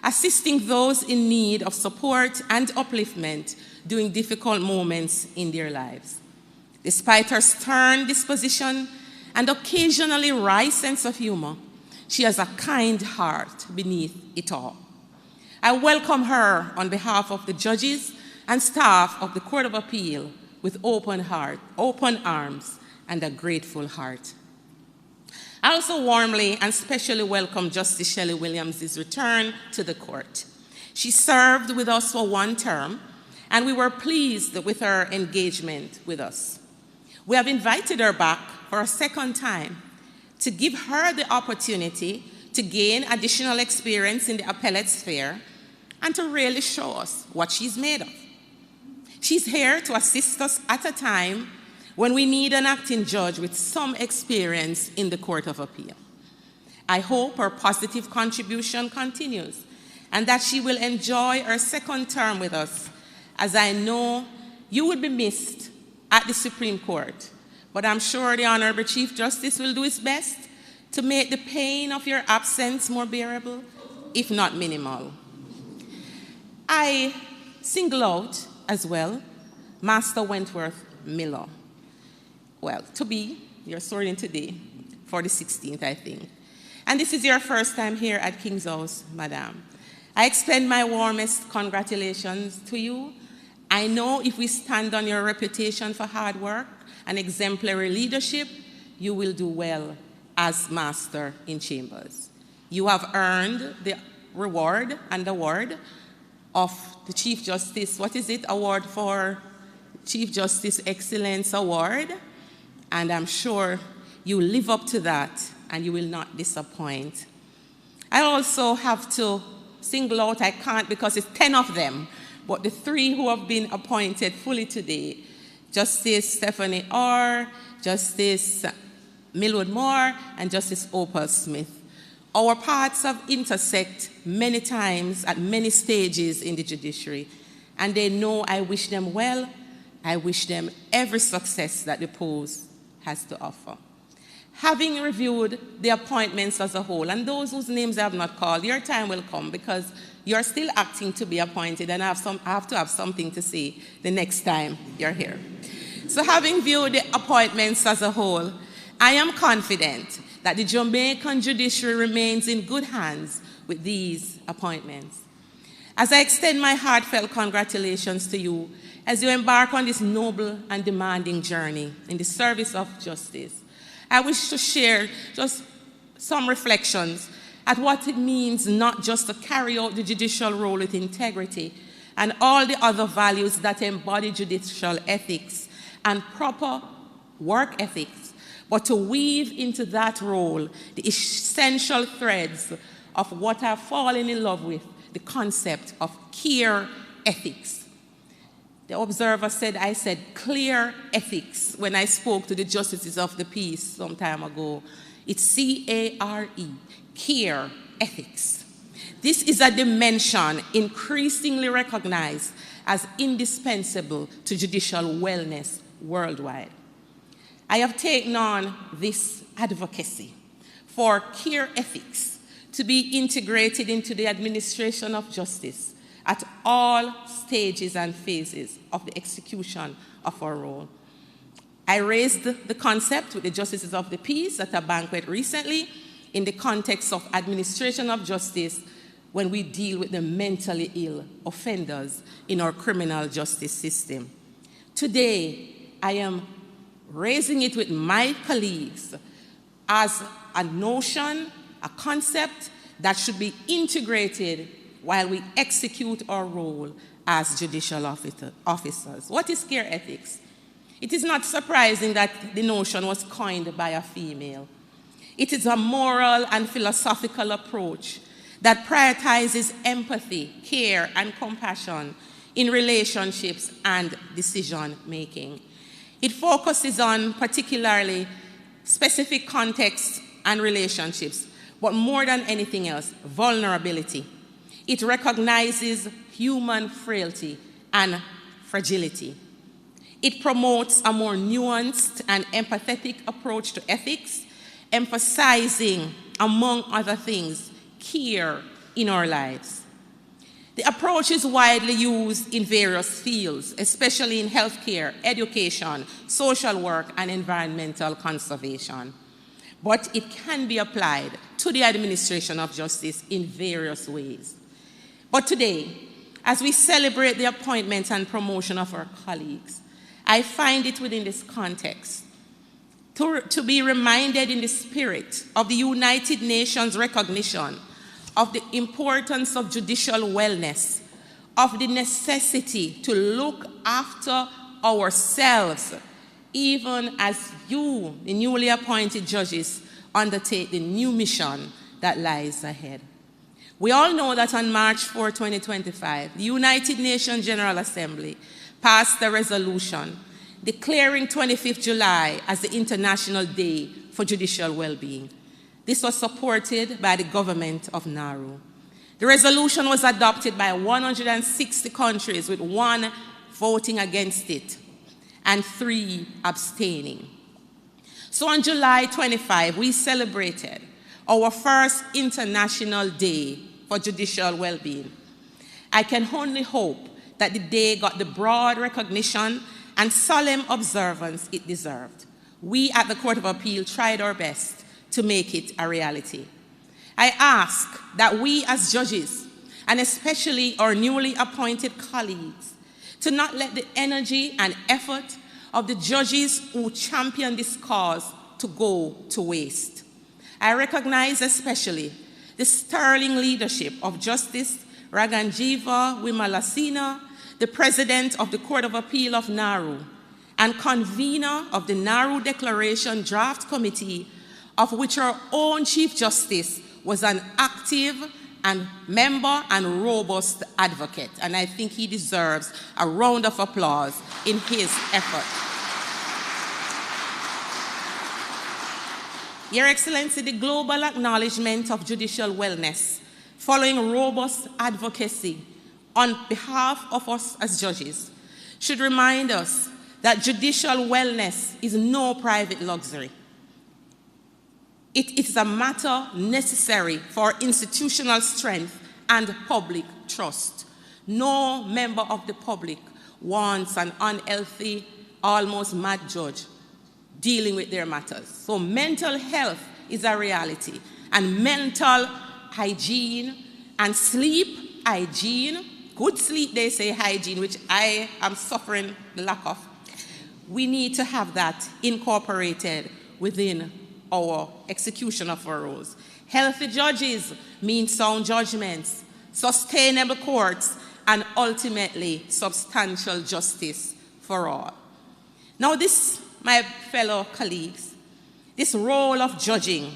[SPEAKER 12] assisting those in need of support and upliftment during difficult moments in their lives. Despite her stern disposition and occasionally wry sense of humor, she has a kind heart beneath it all. I welcome her on behalf of the judges and staff of the Court of Appeal with open arms, and a grateful heart. I also warmly and specially welcome Justice Shelley Williams' return to the court. She served with us for 1 term, and we were pleased with her engagement with us. We have invited her back for a 2nd time to give her the opportunity to gain additional experience in the appellate sphere and to really show us what she's made of. She's here to assist us at a time when we need an acting judge with some experience in the Court of Appeal. I hope her positive contribution continues and that she will enjoy her 2nd term with us, as I know you will be missed at the Supreme Court. But I'm sure the Honorable Chief Justice will do his best to make the pain of your absence more bearable, if not minimal. I single out as well Master Wentworth Miller. Well, to be, you're sworn in today for the 16th, I think. And this is your first time here at King's House, Madam. I extend my warmest congratulations to you. I know if we stand on your reputation for hard work and exemplary leadership, you will do well as Master in Chambers. You have earned the reward and award of the Chief Justice, what is it, award for Chief Justice Excellence Award, and I'm sure you live up to that and you will not disappoint. I also have to single out, I can't because it's 10 of them, but the 3 who have been appointed fully today, Justice Stephanie Orr, Justice Millwood Moore, and Justice Opal Smith. Our paths have intersect many times at many stages in the judiciary, and they know I wish them well. I wish them every success that the post has to offer. Having reviewed the appointments as a whole, and those whose names I have not called, your time will come because you're still acting to be appointed, and I have to have something to say the next time you're here. So having viewed the appointments as a whole, I am confident that the Jamaican judiciary remains in good hands with these appointments. As I extend my heartfelt congratulations to you as you embark on this noble and demanding journey in the service of justice, I wish to share just some reflections at what it means not just to carry out the judicial role with integrity and all the other values that embody judicial ethics and proper work ethics, but to weave into that role the essential threads of what I've fallen in love with, the concept of care ethics. The observer said I said clear ethics when I spoke to the justices of the peace some time ago. It's C-A-R-E, care ethics. This is a dimension increasingly recognized as indispensable to judicial wellness worldwide. I have taken on this advocacy for care ethics to be integrated into the administration of justice at all stages and phases of the execution of our role. I raised the concept with the justices of the peace at a banquet recently in the context of administration of justice when we deal with the mentally ill offenders in our criminal justice system. Today, I am raising it with my colleagues as a notion, a concept that should be integrated while we execute our role as judicial officers. What is care ethics? It is not surprising that the notion was coined by a female. It is a moral and philosophical approach that prioritizes empathy, care, and compassion in relationships and decision-making. It focuses on particularly specific contexts and relationships, but more than anything else, vulnerability. It recognizes human frailty and fragility. It promotes a more nuanced and empathetic approach to ethics, emphasizing, among other things, care in our lives. The approach is widely used in various fields, especially in healthcare, education, social work, and environmental conservation. But it can be applied to the administration of justice in various ways. But today, as we celebrate the appointment and promotion of our colleagues, I find it within this context to be reminded in the spirit of the United Nations recognition of the importance of judicial wellness, of the necessity to look after ourselves, even as you, the newly appointed judges, undertake the new mission that lies ahead. We all know that on March 4, 2025, the United Nations General Assembly passed a resolution declaring 25th July as the International Day for Judicial Wellbeing. This was supported by the government of Nauru. The resolution was adopted by 160 countries, with 1 voting against it and 3 abstaining. So on July 25, we celebrated our first International Day for Judicial Wellbeing. I can only hope that the day got the broad recognition and solemn observance it deserved. We at the Court of Appeal tried our best to make it a reality. I ask that we as judges, and especially our newly appointed colleagues, to not let the energy and effort of the judges who champion this cause to go to waste. I recognize especially the sterling leadership of Justice Raganjiva Wimalasina, the President of the Court of Appeal of Nauru, and convener of the Nauru Declaration Draft Committee, of which our own Chief Justice was an active and member and robust advocate. And I think he deserves a round of applause in his effort. Your Excellency, the global acknowledgement of judicial wellness following robust advocacy on behalf of us as judges should remind us that judicial wellness is no private luxury. It is a matter necessary for institutional strength and public trust. No member of the public wants an unhealthy, almost mad judge dealing with their matters. So mental health is a reality, and mental hygiene and sleep hygiene, good sleep, they say hygiene, which I am suffering the lack of. We need to have that incorporated within our execution of our roles. Healthy judges mean sound judgments, sustainable courts, and ultimately substantial justice for all. Now this, my fellow colleagues, this role of judging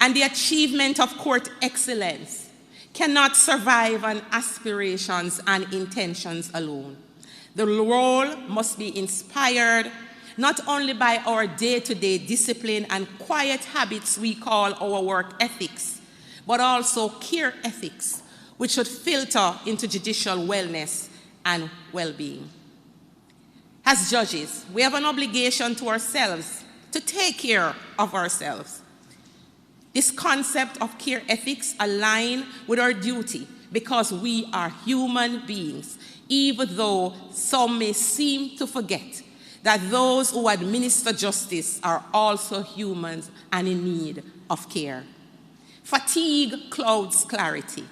[SPEAKER 12] and the achievement of court excellence cannot survive on aspirations and intentions alone. The role must be inspired not only by our day-to-day discipline and quiet habits we call our work ethics, but also care ethics, which should filter into judicial wellness and well-being. As judges, we have an obligation to ourselves to take care of ourselves. This concept of care ethics aligns with our duty because we are human beings, even though some may seem to forget that those who administer justice are also humans and in need of care. Fatigue clouds clarity.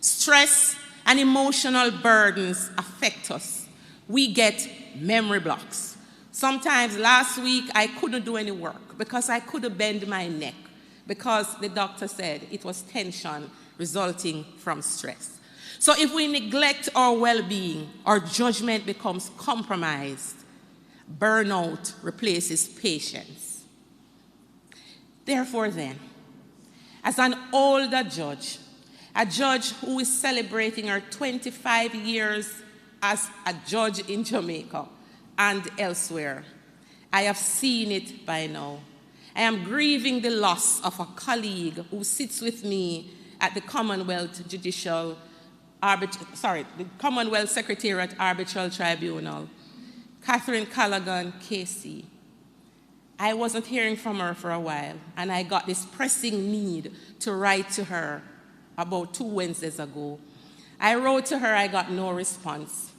[SPEAKER 12] Stress and emotional burdens affect us. We get memory blocks. Sometimes last week I couldn't do any work because I couldn't bend my neck because the doctor said it was tension resulting from stress. So if we neglect our well-being, our judgment becomes compromised. Burnout replaces patience. Therefore then, as an older judge, a judge who is celebrating her 25 years as a judge in Jamaica and elsewhere, I have seen it by now. I am grieving the loss of a colleague who sits with me at the Commonwealth Commonwealth Secretariat Arbitral Tribunal, Catherine Callaghan, KC. I wasn't hearing from her for a while, and I got this pressing need to write to her about 2 Wednesdays ago. I wrote to her, I got no response.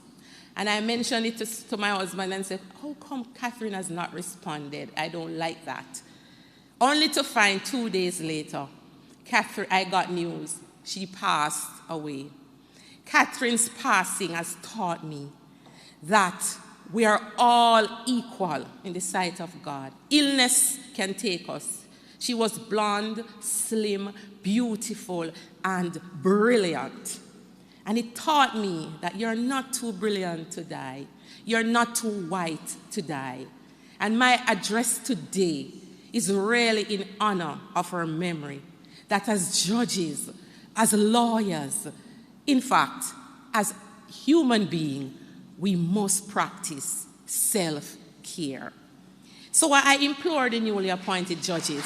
[SPEAKER 12] And I mentioned it to my husband and said, how come Catherine has not responded? I don't like that. Only to find 2 days later, I got news. She passed away. Catherine's passing has taught me that we are all equal in the sight of God. Illness can take us. She was blonde, slim, beautiful, and brilliant. And it taught me that you're not too brilliant to die. You're not too white to die. And my address today is really in honor of her memory, that as judges, as lawyers, in fact, as human beings, we must practice self-care. So I implore the newly appointed judges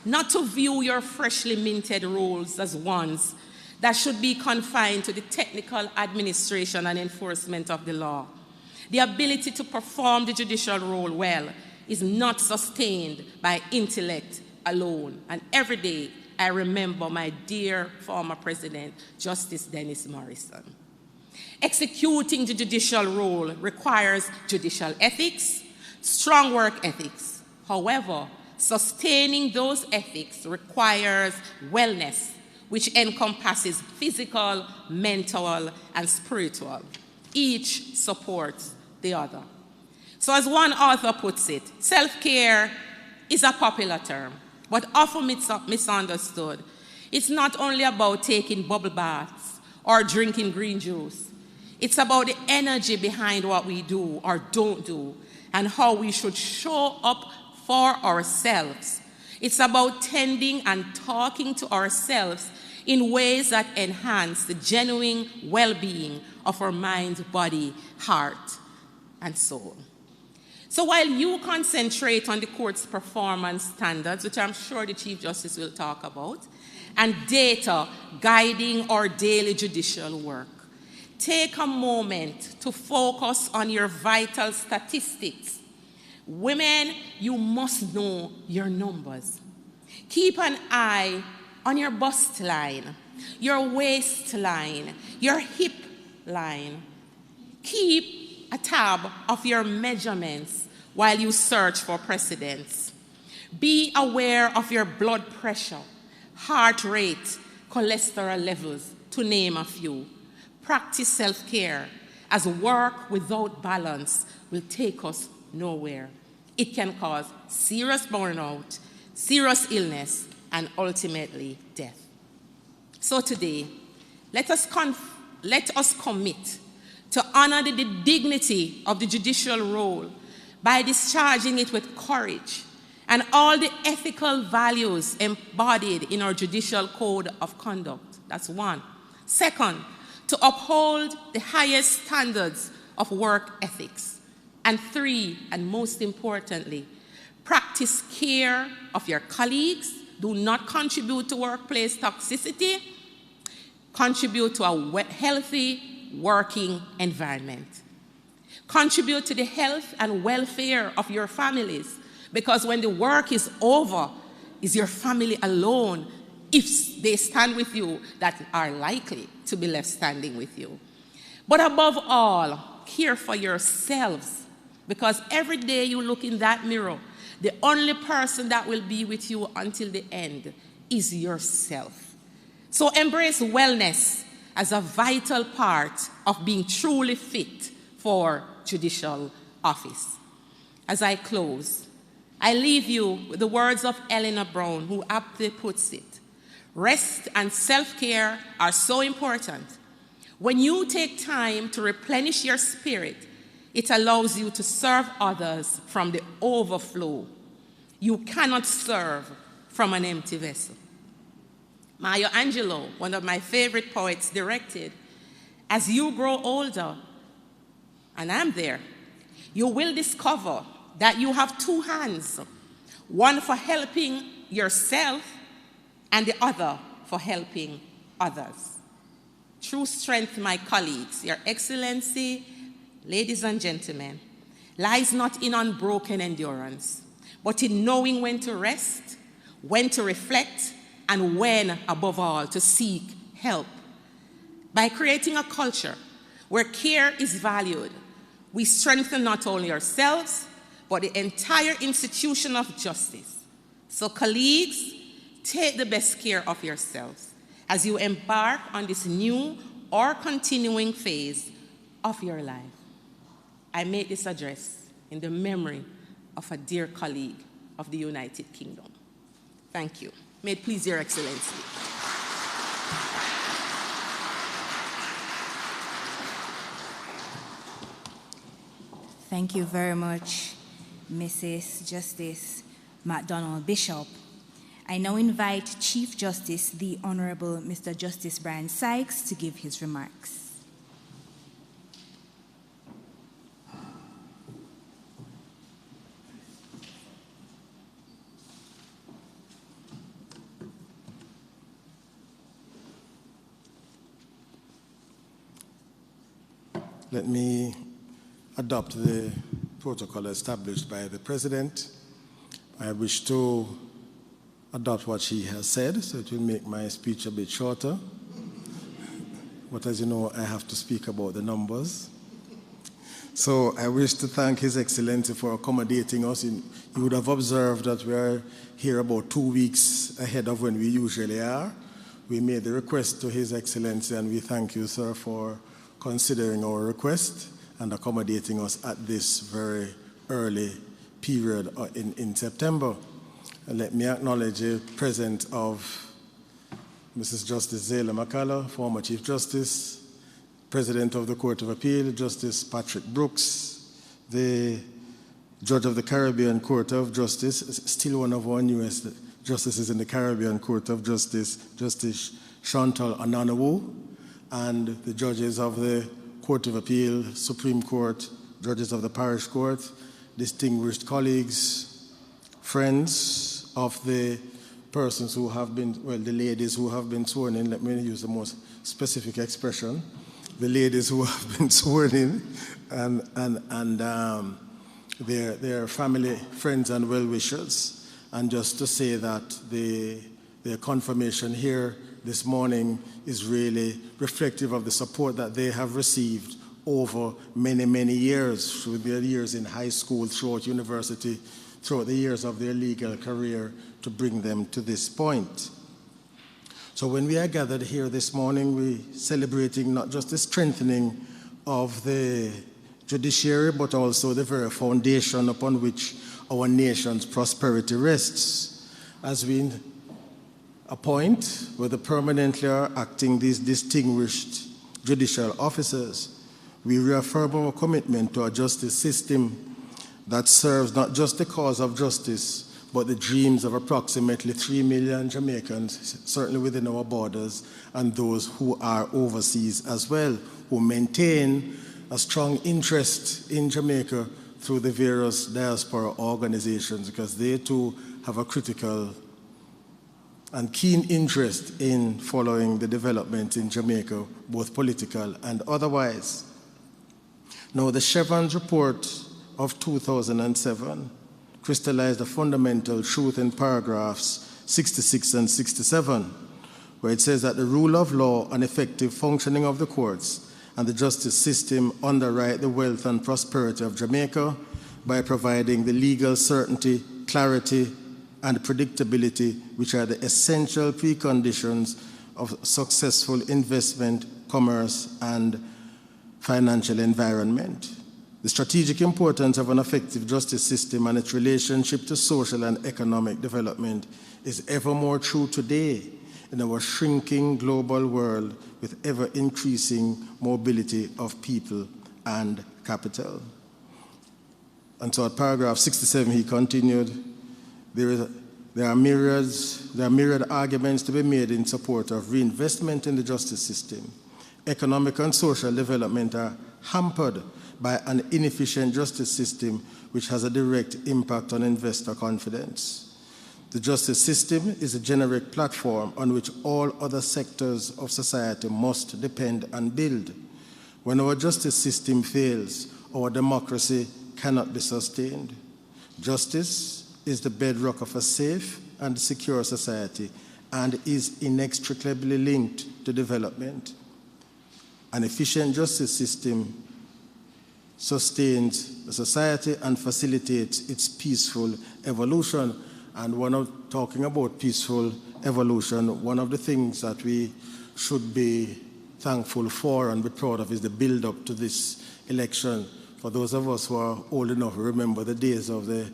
[SPEAKER 12] not to view your freshly minted roles as ones that should be confined to the technical administration and enforcement of the law. The ability to perform the judicial role well is not sustained by intellect alone. And every day I remember my dear former president, Justice Dennis Morrison. Executing the judicial role requires judicial ethics, strong work ethics. However, sustaining those ethics requires wellness, which encompasses physical, mental, and spiritual. Each supports the other. So as one author puts it, self-care is a popular term, but often misunderstood. It's not only about taking bubble baths or drinking green juice. It's about the energy behind what we do or don't do and how we should show up for ourselves. It's about tending and talking to ourselves in ways that enhance the genuine well-being of our mind, body, heart, and soul. So while you concentrate on the court's performance standards, which I'm sure the Chief Justice will talk about, and data guiding our daily judicial work, take a moment to focus on your vital statistics. Women, you must know your numbers. Keep an eye on your bust line, your waistline, your hip line. Keep a tab of your measurements while you search for precedents. Be aware of your blood pressure, heart rate, cholesterol levels, to name a few. Practice self-care, as work without balance will take us nowhere. It can cause serious burnout, serious illness, and ultimately death. So today, let us commit to honor the dignity of the judicial role by discharging it with courage and all the ethical values embodied in our judicial code of conduct. That's one. Second, to uphold the highest standards of work ethics. And three, and most importantly, practice care of your colleagues. Do not contribute to workplace toxicity. Contribute to a healthy working environment. Contribute to the health and welfare of your families, because when the work is over, is your family alone, if they stand with you, that are likely to be left standing with you. But above all, care for yourselves, because every day you look in that mirror, the only person that will be with you until the end is yourself. So embrace wellness as a vital part of being truly fit for judicial office. As I close, I leave you with the words of Eleanor Brown, who aptly puts it: rest and self-care are so important. When you take time to replenish your spirit, it allows you to serve others from the overflow. You cannot serve from an empty vessel. Maya Angelou, one of my favorite poets, directed, as you grow older, and I'm there, you will discover that you have two hands, one for helping yourself and the other for helping others. True strength, my colleagues, Your Excellency, ladies and gentlemen, lies not in unbroken endurance, but in knowing when to rest, when to reflect, and when, above all, to seek help. By creating a culture where care is valued, we strengthen not only ourselves, but the entire institution of justice. So, colleagues, take the best care of yourselves as you embark on this new or continuing phase of your life. I make this address in the memory of a dear colleague of the United Kingdom. Thank you. May it please Your Excellency.
[SPEAKER 1] Thank you very much, Mrs. Justice McDonald Bishop. I now invite Chief Justice, the Honorable Mr. Justice Brian Sykes, to give his remarks.
[SPEAKER 13] Let me adopt the protocol established by the President. I wish to adopt what she has said, so it will make my speech a bit shorter. But as you know, I have to speak about the numbers. So I wish to thank His Excellency for accommodating us. You would have observed that we are here about 2 weeks ahead of when we usually are. We made the request to His Excellency, and we thank you, sir, for considering our request and accommodating us at this very early period in September. And let me acknowledge the presence of Mrs. Justice Zayla McCullough, former Chief Justice, President of the Court of Appeal, Justice Patrick Brooks, the Judge of the Caribbean Court of Justice, still one of our newest justices in the Caribbean Court of Justice, Justice Chantal Ananawu, and the judges of the Court of Appeal, Supreme Court, judges of the Parish Court, distinguished colleagues, friends of the persons who have been, well, the ladies who have been sworn in, let me use the most specific expression, the ladies who have been sworn in, and their family, friends, and well-wishers. And just to say that their confirmation here this morning is really reflective of the support that they have received over many, many years, through their years in high school, throughout university, throughout the years of their legal career, to bring them to this point. So when we are gathered here this morning, we're celebrating not just the strengthening of the judiciary, but also the very foundation upon which our nation's prosperity rests. As we appoint, whether permanently or acting, these distinguished judicial officers, we reaffirm our commitment to a justice system that serves not just the cause of justice, but the dreams of approximately 3 million Jamaicans, certainly within our borders, and those who are overseas as well, who maintain a strong interest in Jamaica through the various diaspora organizations, because they too have a critical and keen interest in following the development in Jamaica, both political and otherwise. Now, the Chevron's report of 2007 crystallized a fundamental truth in paragraphs 66 and 67, where it says that the rule of law and effective functioning of the courts and the justice system underwrite the wealth and prosperity of Jamaica by providing the legal certainty, clarity, and predictability, which are the essential preconditions of successful investment, commerce, and financial environment. The strategic importance of an effective justice system and its relationship to social and economic development is ever more true today in our shrinking global world with ever-increasing mobility of people and capital. And so at paragraph 67, he continued, there are myriad arguments to be made in support of reinvestment in the justice system. Economic and social development are hampered by an inefficient justice system which has a direct impact on investor confidence. The justice system is a generic platform on which all other sectors of society must depend and build. When our justice system fails, our democracy cannot be sustained. Justice is the bedrock of a safe and secure society and is inextricably linked to development. An efficient justice system sustains a society and facilitates its peaceful evolution. And talking about peaceful evolution, one of the things that we should be thankful for and be proud of is the build-up to this election. For those of us who are old enough to remember the days of the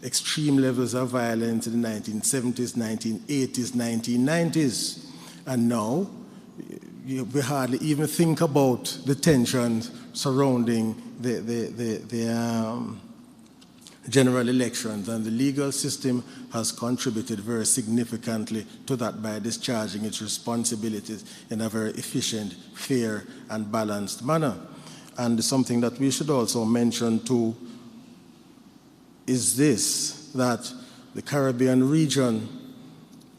[SPEAKER 13] extreme levels of violence in the 1970s, 1980s, 1990s. And now, we hardly even think about the tensions surrounding the general elections, and the legal system has contributed very significantly to that by discharging its responsibilities in a very efficient, fair, and balanced manner. And something that we should also mention too is this, that the Caribbean region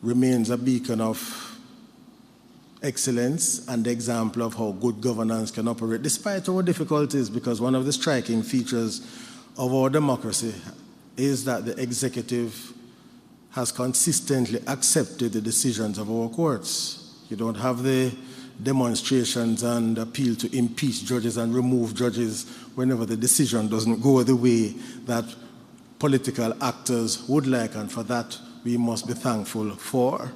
[SPEAKER 13] remains a beacon of excellence and the example of how good governance can operate, despite our difficulties, because one of the striking features of our democracy is that the executive has consistently accepted the decisions of our courts. You don't have the demonstrations and appeal to impeach judges and remove judges whenever the decision doesn't go the way that political actors would like, and for that we must be thankful for.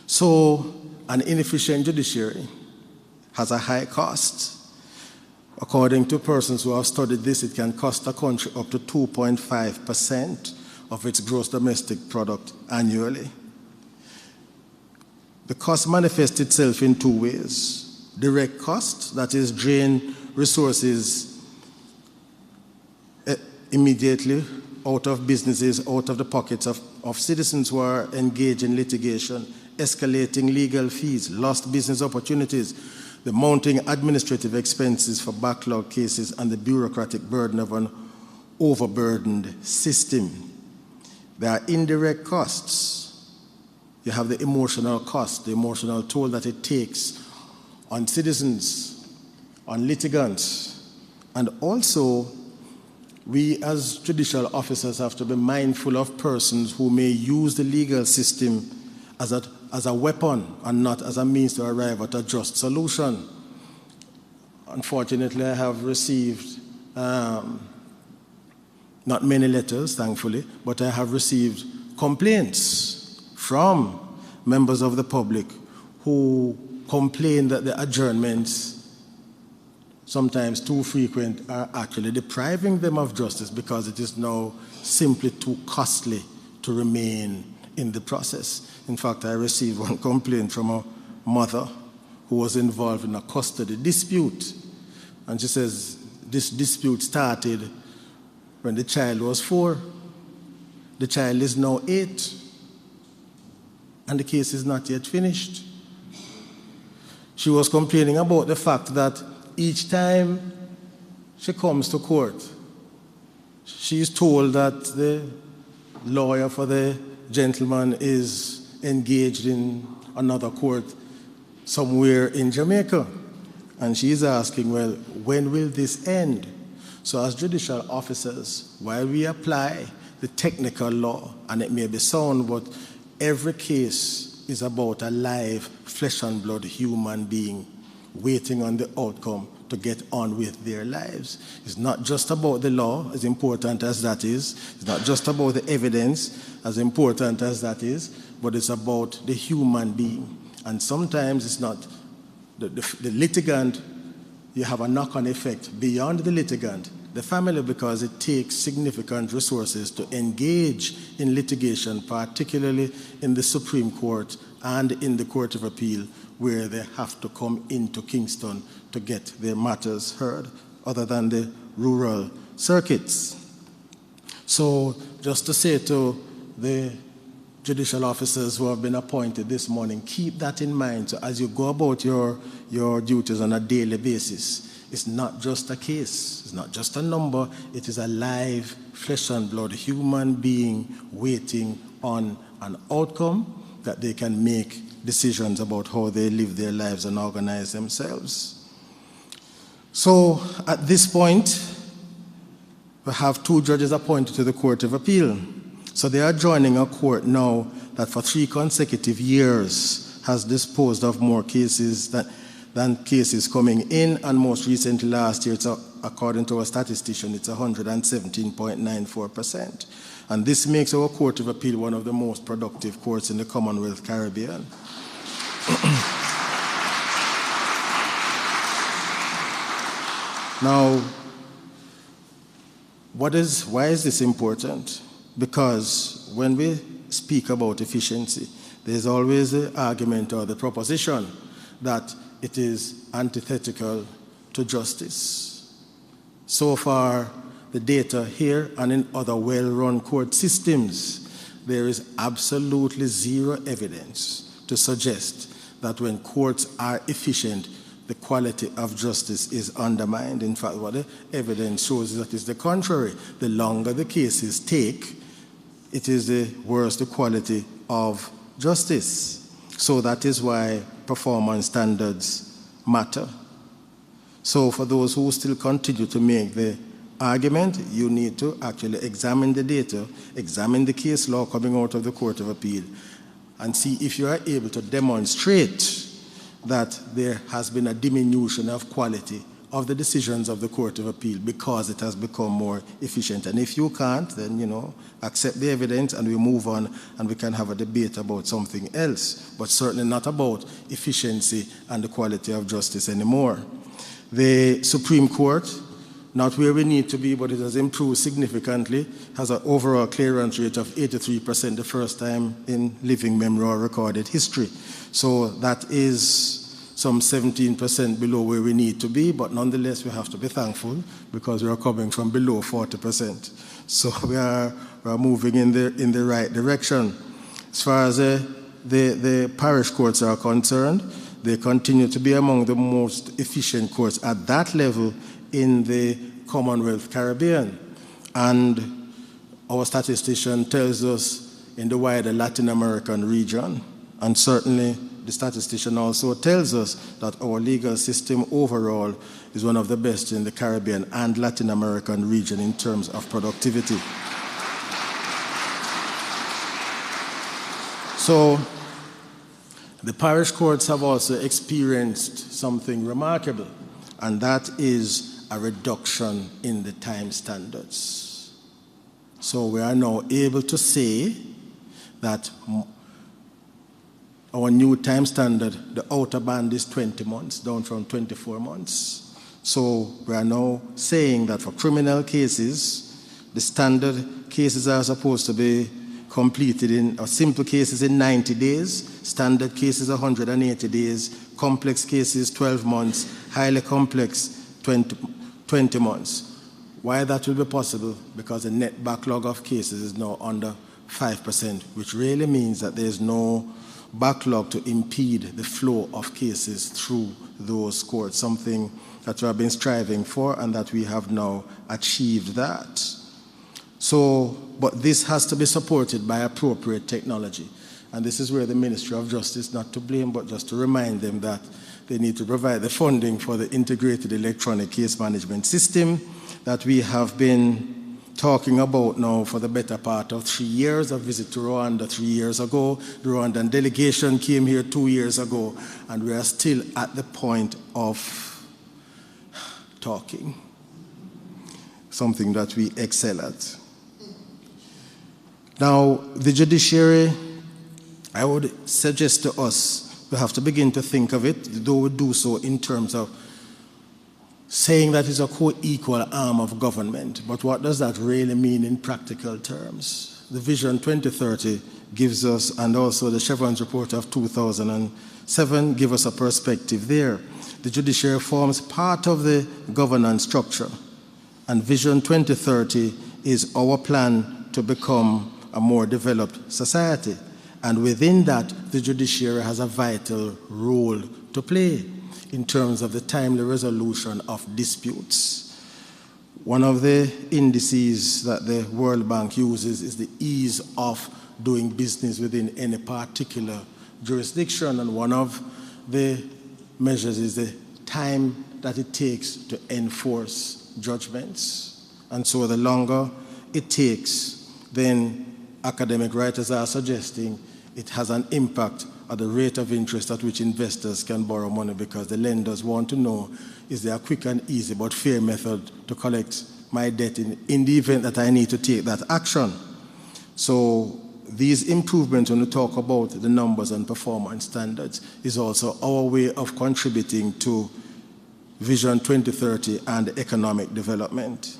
[SPEAKER 13] So, an inefficient judiciary has a high cost. According to persons who have studied this, it can cost a country up to 2.5% of its gross domestic product annually. The cost manifests itself in two ways. Direct cost, that is, drain resources immediately out of businesses, out of the pockets of citizens who are engaged in litigation, escalating legal fees, lost business opportunities, the mounting administrative expenses for backlog cases, and the bureaucratic burden of an overburdened system. There are indirect costs. You have the emotional cost, the emotional toll that it takes on citizens, on litigants, and also we as judicial officers have to be mindful of persons who may use the legal system as a weapon and not as a means to arrive at a just solution. Unfortunately, I have received not many letters, thankfully, but I have received complaints from members of the public who complain that the adjournments, sometimes too frequent, are actually depriving them of justice because it is now simply too costly to remain in the process. In fact, I received one complaint from a mother who was involved in a custody dispute. And she says this dispute started when the child was 4. The child is now 8. And the case is not yet finished. She was complaining about the fact that each time she comes to court, she is told that the lawyer for the gentleman is engaged in another court somewhere in Jamaica. And she is asking, well, when will this end? So as judicial officers, while we apply the technical law, and it may be sound, but every case is about a live, flesh and blood human being waiting on the outcome to get on with their lives. It's not just about the law, as important as that is. It's not just about the evidence, as important as that is, but it's about the human being. And sometimes it's not the litigant. You have a knock-on effect beyond the litigant, the family, because it takes significant resources to engage in litigation, particularly in the Supreme Court and in the Court of Appeal, where they have to come into Kingston to get their matters heard, other than the rural circuits. So just to say to the judicial officers who have been appointed this morning, keep that in mind. So as you go about your duties on a daily basis, it's not just a case, it's not just a number, it is a live, flesh and blood human being waiting on an outcome that they can make decisions about how they live their lives and organize themselves. So at this point, we have 2 judges appointed to the Court of Appeal. So they are joining a court now that for 3 consecutive years has disposed of more cases than cases coming in, and most recently last year, according to our statistician, it's 117.94%. And this makes our Court of Appeal one of the most productive courts in the Commonwealth Caribbean. Now, why is this important? Because when we speak about efficiency, there's always the argument or the proposition that it is antithetical to justice. So far, the data here and in other well-run court systems, there is absolutely zero evidence to suggest that when courts are efficient, the quality of justice is undermined. In fact, what the evidence shows is that it's the contrary. The longer the cases take, it is the worse the quality of justice. So that is why performance standards matter. So for those who still continue to make the argument, you need to actually examine the data, examine the case law coming out of the Court of Appeal, and see if you are able to demonstrate that there has been a diminution of quality of the decisions of the Court of Appeal because it has become more efficient. And if you can't, then, accept the evidence and we move on and we can have a debate about something else, but certainly not about efficiency and the quality of justice anymore. The Supreme Court not where we need to be, but it has improved significantly, has an overall clearance rate of 83% the first time in living memory or recorded history. So that is some 17% below where we need to be, but nonetheless we have to be thankful because we are coming from below 40%. So we are moving in the right direction. As far as the parish courts are concerned, they continue to be among the most efficient courts at that level in the Commonwealth Caribbean. And our statistician tells us in the wider Latin American region, and certainly the statistician also tells us that our legal system overall is one of the best in the Caribbean and Latin American region in terms of productivity. So the parish courts have also experienced something remarkable, and that is a reduction in the time standards. So we are now able to say that our new time standard, the outer band is 20 months, down from 24 months. So we are now saying that for criminal cases, the standard cases are supposed to be completed in, or simple cases in 90 days, standard cases 180 days, complex cases 12 months, highly complex 20 months. Why that will be possible? Because the net backlog of cases is now under 5%, which really means that there is no backlog to impede the flow of cases through those courts, something that we have been striving for and that we have now achieved that. So, but this has to be supported by appropriate technology. And this is where the Ministry of Justice, not to blame, but just to remind them that they need to provide the funding for the integrated electronic case management system that we have been talking about now for the better part of 3 years. A visit to Rwanda 3 years ago. The Rwandan delegation came here 2 years ago, and we are still at the point of talking, something that we excel at. Now, the judiciary, I would suggest to us, we have to begin to think of it, though we do so in terms of saying that it's a co-equal arm of government. But what does that really mean in practical terms? The Vision 2030 gives us, and also the Chevron's report of 2007 give us a perspective there. The judiciary forms part of the governance structure, and Vision 2030 is our plan to become a more developed society. And within that, the judiciary has a vital role to play in terms of the timely resolution of disputes. One of the indices that the World Bank uses is the ease of doing business within any particular jurisdiction, and one of the measures is the time that it takes to enforce judgments. And so the longer it takes, then academic writers are suggesting it has an impact at the rate of interest at which investors can borrow money, because the lenders want to know, is there a quick and easy but fair method to collect my debt in the event that I need to take that action? So these improvements, when we talk about the numbers and performance standards, is also our way of contributing to Vision 2030 and economic development.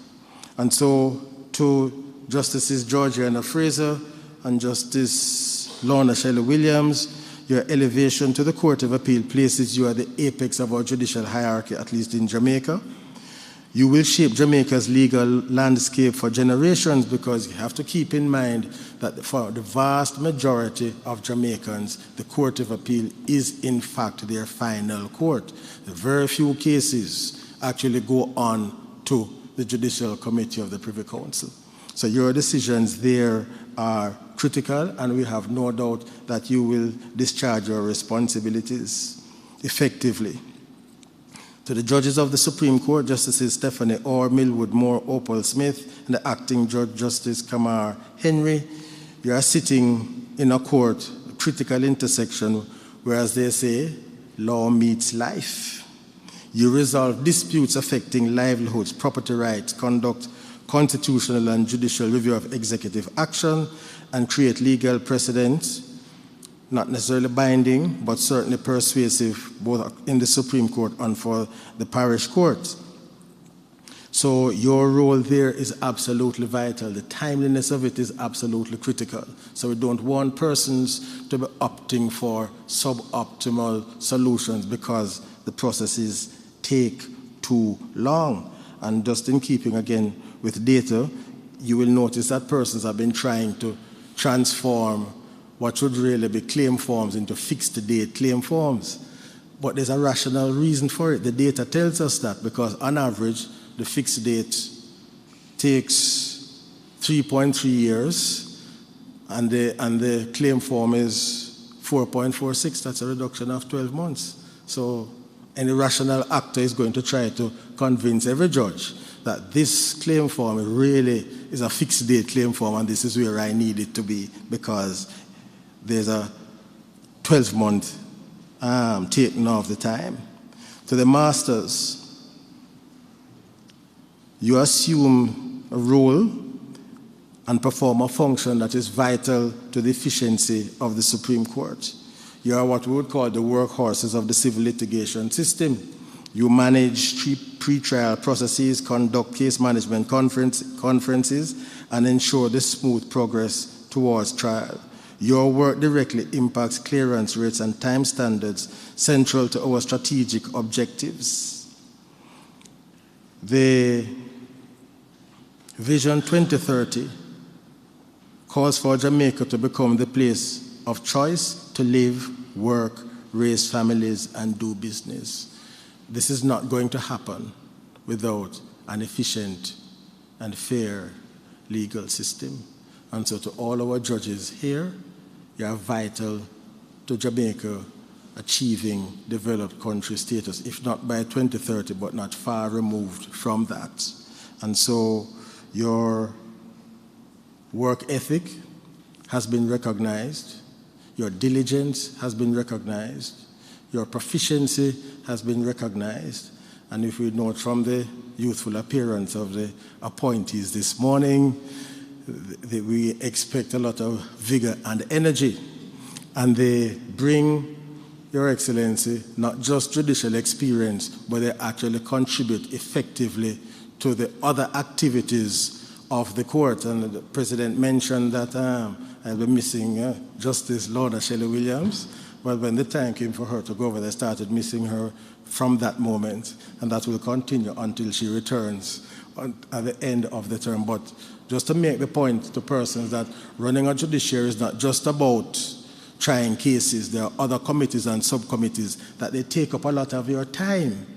[SPEAKER 13] And so to Justices Georgiana Fraser and Justice Lorna Shelley Williams, your elevation to the Court of Appeal places you at the apex of our judicial hierarchy, at least in Jamaica. You will shape Jamaica's legal landscape for generations, because you have to keep in mind that for the vast majority of Jamaicans, the Court of Appeal is in fact their final court. The very few cases actually go on to the Judicial Committee of the Privy Council. So your decisions there are critical, and we have no doubt that you will discharge your responsibilities effectively. To the judges of the Supreme Court, Justices Stephanie Orr, Millwood Moore, Opal Smith, and the acting Judge Justice Kamar Henry, you are sitting in a court, a critical intersection, where, as they say, law meets life. You resolve disputes affecting livelihoods, property rights, conduct constitutional and judicial review of executive action, and create legal precedents, not necessarily binding, but certainly persuasive, both in the Supreme Court and for the parish courts. So your role there is absolutely vital. The timeliness of it is absolutely critical. So we don't want persons to be opting for suboptimal solutions because the processes take too long. And just in keeping again with data, you will notice that persons have been trying to transform what should really be claim forms into fixed date claim forms. But there's a rational reason for it. The data tells us that because on average, the fixed date takes 3.3 years and the claim form is 4.46. That's a reduction of 12 months. So any rational actor is going to try to convince every judge that this claim form really is a fixed date claim form and this is where I need it to be because there's a 12-month taking off the time. To the masters, you assume a role and perform a function that is vital to the efficiency of the Supreme Court. You are what we would call the workhorses of the civil litigation system. You manage pre-trial processes, conduct case management conferences, and ensure the smooth progress towards trial. Your work directly impacts clearance rates and time standards central to our strategic objectives. The Vision 2030 calls for Jamaica to become the place of choice to live, work, raise families, and do business. This is not going to happen without an efficient and fair legal system. And so to all our judges here, you are vital to Jamaica achieving developed country status, if not by 2030, but not far removed from that. And so your work ethic has been recognized, your diligence has been recognized, your proficiency has been recognized, and if we note from the youthful appearance of the appointees this morning, we expect a lot of vigor and energy, and they bring, Your Excellency, not just judicial experience, but they actually contribute effectively to the other activities of the court. And the President mentioned that I'll be missing Justice Lorna Shelley Williams. Well, when the time came for her to go over, they started missing her from that moment, and that will continue until she returns at the end of the term. But just to make the point to persons that running a judiciary is not just about trying cases. There are other committees and subcommittees that they take up a lot of your time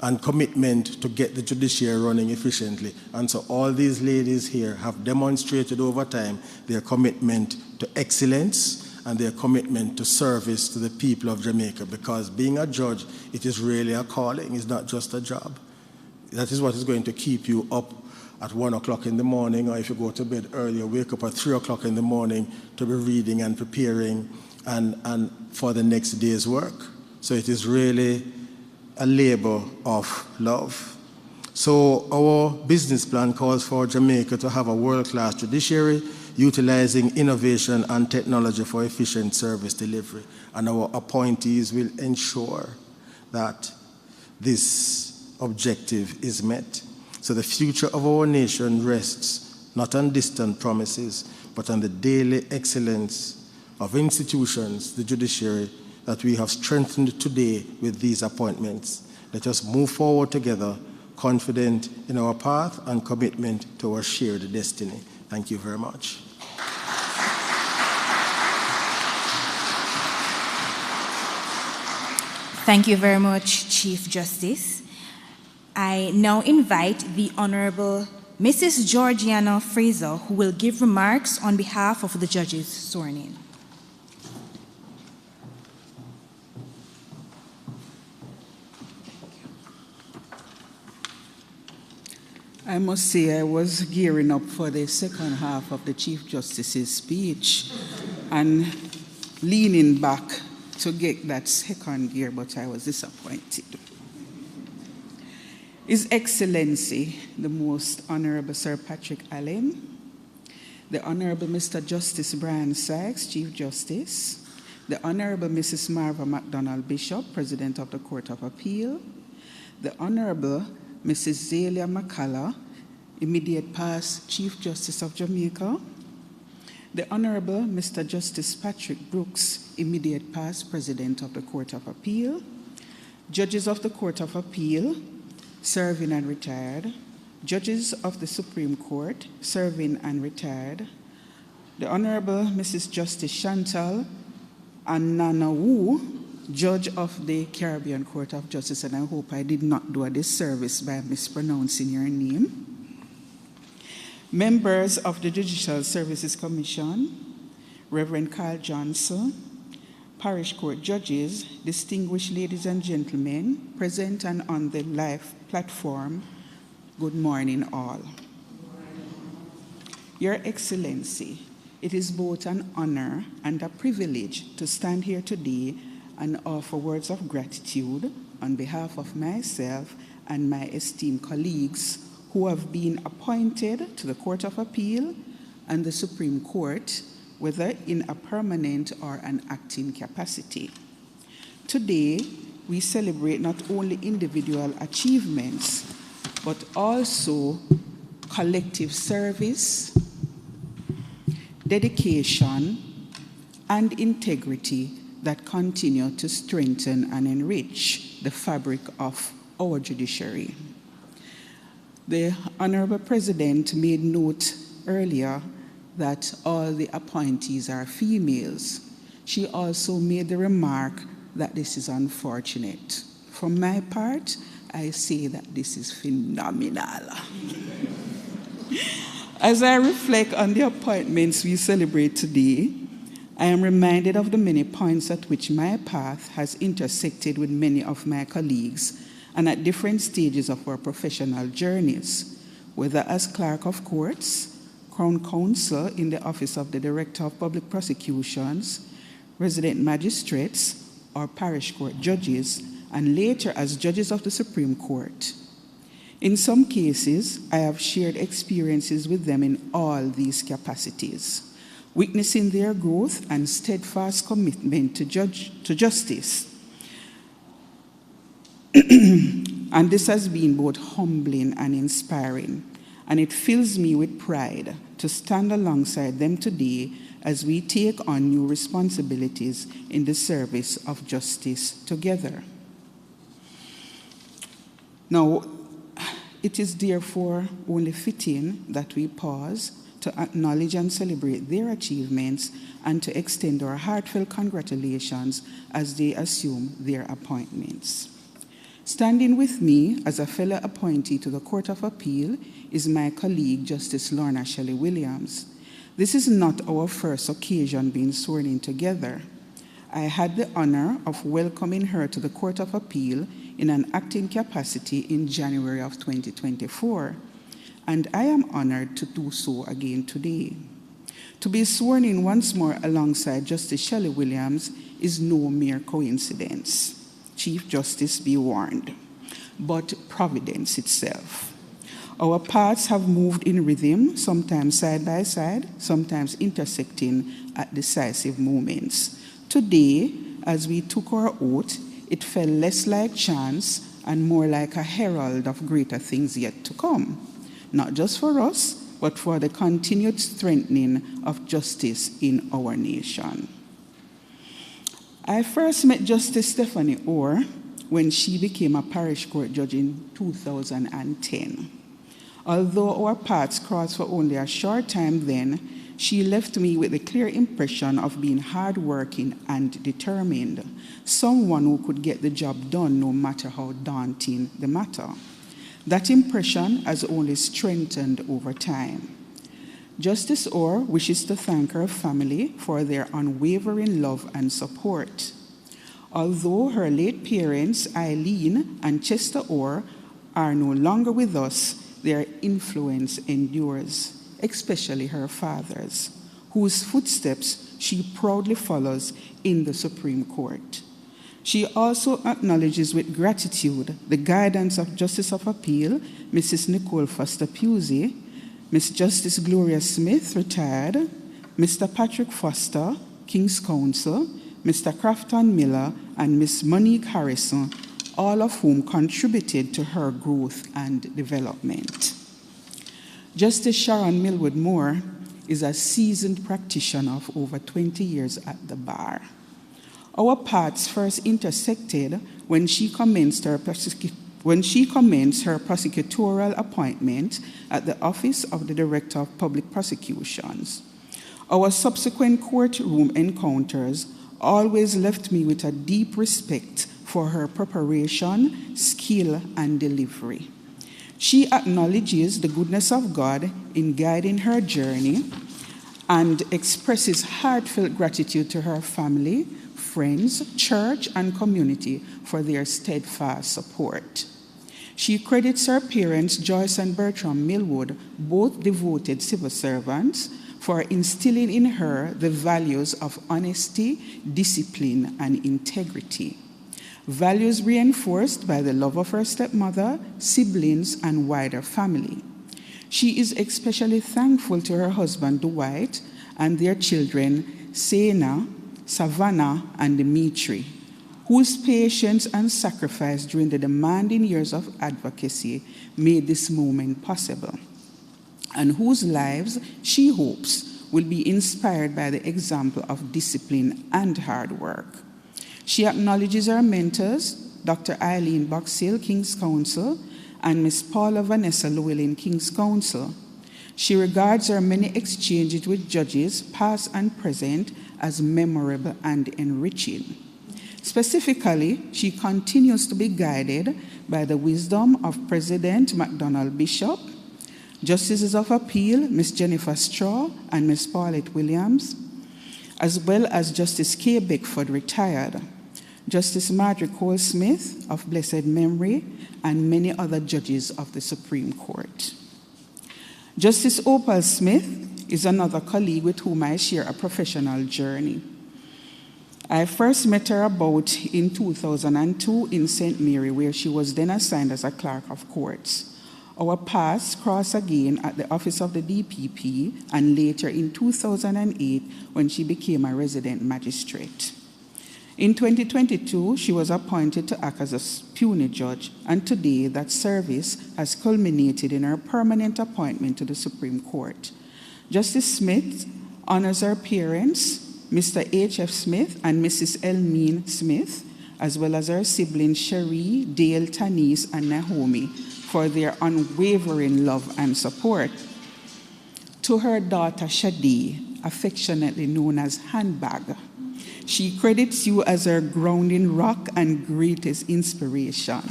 [SPEAKER 13] and commitment to get the judiciary running efficiently. And so all these ladies here have demonstrated over time their commitment to excellence and their commitment to service to the people of Jamaica, because being a judge, it is really a calling, it's not just a job. That is what is going to keep you up at 1 o'clock in the morning, or if you go to bed earlier, wake up at 3 o'clock in the morning to be reading and preparing and for the next day's work. So it is really a labor of love. So our business plan calls for Jamaica to have a world-class judiciary, utilizing innovation and technology for efficient service delivery. And our appointees will ensure that this objective is met. So the future of our nation rests not on distant promises, but on the daily excellence of institutions, the judiciary, that we have strengthened today with these appointments. Let us move forward together, confident in our path and commitment to our shared destiny. Thank you very much.
[SPEAKER 1] Thank you very much, Chief Justice. I now invite the Honorable Mrs. Georgiana Fraser, who will give remarks on behalf of the judges sworn in.
[SPEAKER 5] I must say I was gearing up for the second half of the Chief Justice's speech and leaning back to get that second gear, but I was disappointed. His Excellency, the Most Honorable Sir Patrick Allen, the Honorable Mr. Justice Brian Sykes, Chief Justice, the Honorable Mrs. Marva MacDonald Bishop, President of the Court of Appeal, the Honorable Mrs. Zelia McCullough, immediate past Chief Justice of Jamaica, the Honorable Mr. Justice Patrick Brooks, immediate past President of the Court of Appeal, judges of the Court of Appeal, serving and retired, judges of the Supreme Court, serving and retired, the Honorable Mrs. Justice Chantal Ananawu, Judge of the Caribbean Court of Justice, and I hope I did not do a disservice by mispronouncing your name. Members of the Judicial Services Commission, Reverend Carl Johnson, Parish Court Judges, distinguished ladies and gentlemen, present and on the live platform, good morning all. Your Excellency, it is both an honor and a privilege to stand here today and offer words of gratitude on behalf of myself and my esteemed colleagues who have been appointed to the Court of Appeal and the Supreme Court, whether in a permanent or an acting capacity. Today, we celebrate not only individual achievements, but also collective service, dedication, and integrity that continue to strengthen and enrich the fabric of our judiciary. The Honorable President made note earlier that all the appointees are females. She also made the remark that this is unfortunate. For my part, I say that this is phenomenal. As I reflect on the appointments we celebrate today, I am reminded of the many points at which my path has intersected with many of my colleagues and at different stages of our professional journeys, whether as clerk of courts, Crown Counsel in the Office of the Director of Public Prosecutions, resident magistrates, or parish court judges, and later as judges of the Supreme Court. In some cases, I have shared experiences with them in all these capacities, witnessing their growth and steadfast commitment to justice. And this has been both humbling and inspiring, and it fills me with pride to stand alongside them today as we take on new responsibilities in the service of justice together. Now, it is therefore only fitting that we pause to acknowledge and celebrate their achievements and to extend our heartfelt congratulations as they assume their appointments. Standing with me as a fellow appointee to the Court of Appeal is my colleague, Justice Lorna Shelley Williams. This is not our first occasion being sworn in together. I had the honor of welcoming her to the Court of Appeal in an acting capacity in January of 2024, and I am honored to do so again today. To be sworn in once more alongside Justice Shelley Williams is no mere coincidence. Chief Justice, be warned, but providence itself. Our paths have moved in rhythm, sometimes side by side, sometimes intersecting at decisive moments. Today, as we took our oath, it felt less like chance and more like a herald of greater things yet to come, not just for us, but for the continued strengthening of justice in our nation. I first met Justice Stephanie Orr when she became a parish court judge in 2010. Although our paths crossed for only a short time then, she left me with the clear impression of being hardworking and determined, someone who could get the job done no matter how daunting the matter. That impression has only strengthened over time. Justice Orr wishes to thank her family for their unwavering love and support. Although her late parents, Eileen and Chester Orr, are no longer with us, their influence endures, especially her father's, whose footsteps she proudly follows in the Supreme Court. She also acknowledges with gratitude the guidance of Justice of Appeal, Mrs. Nicole Foster Pusey, Miss Justice Gloria Smith, retired, Mr. Patrick Foster, King's Counsel, Mr. Crafton Miller, and Miss Monique Harrison, all of whom contributed to her growth and development. Justice Sharon Millwood Moore is a seasoned practitioner of over 20 years at the bar. Our paths first intersected when she commenced her prosecutorial appointment at the Office of the Director of Public Prosecutions. Our subsequent courtroom encounters always left me with a deep respect for her preparation, skill, and delivery. She acknowledges the goodness of God in guiding her journey and expresses heartfelt gratitude to her family, friends, church, and community for their steadfast support. She credits her parents, Joyce and Bertram Millwood, both devoted civil servants, for instilling in her the values of honesty, discipline, and integrity. Values reinforced by the love of her stepmother, siblings, and wider family. She is especially thankful to her husband, Dwight, and their children, Sena, Savannah, and Dimitri, whose patience and sacrifice during the demanding years of advocacy made this moment possible, and whose lives, she hopes, will be inspired by the example of discipline and hard work. She acknowledges her mentors, Dr. Eileen Boxill, King's Counsel, and Ms. Paula Vanessa Llewellyn, King's Counsel. She regards her many exchanges with judges, past and present, as memorable and enriching. Specifically, she continues to be guided by the wisdom of President McDonald Bishop, Justices of Appeal, Ms. Jennifer Straw and Ms. Paulette Williams, as well as Justice K. Beckford, retired, Justice Marjorie Cole Smith of blessed memory, and many other judges of the Supreme Court. Justice Opal Smith is another colleague with whom I share a professional journey. I first met her about in 2002 in St. Mary, where she was then assigned as a clerk of courts. Our paths crossed again at the office of the DPP and later in 2008 when she became a resident magistrate. In 2022, she was appointed to act as a puisne judge, and today that service has culminated in her permanent appointment to the Supreme Court. Justice Smith honors her parents, Mr. H.F. Smith and Mrs. Elmine Smith, as well as her siblings Cherie, Dale, Tanis, and Naomi, for their unwavering love and support. To her daughter Shadi, affectionately known as Handbag, she credits you as her grounding rock and greatest inspiration.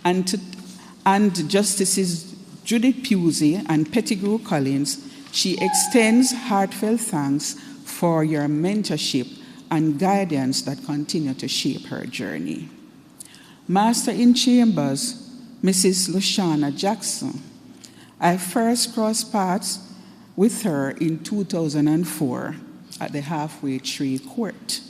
[SPEAKER 5] And Justices Judith Pusey and Pettigrew Collins, she extends heartfelt thanks for your mentorship and guidance that continue to shape her journey. Master in Chambers, Mrs. Lushana Jackson. I first crossed paths with her in 2004 at the Halfway Tree Court,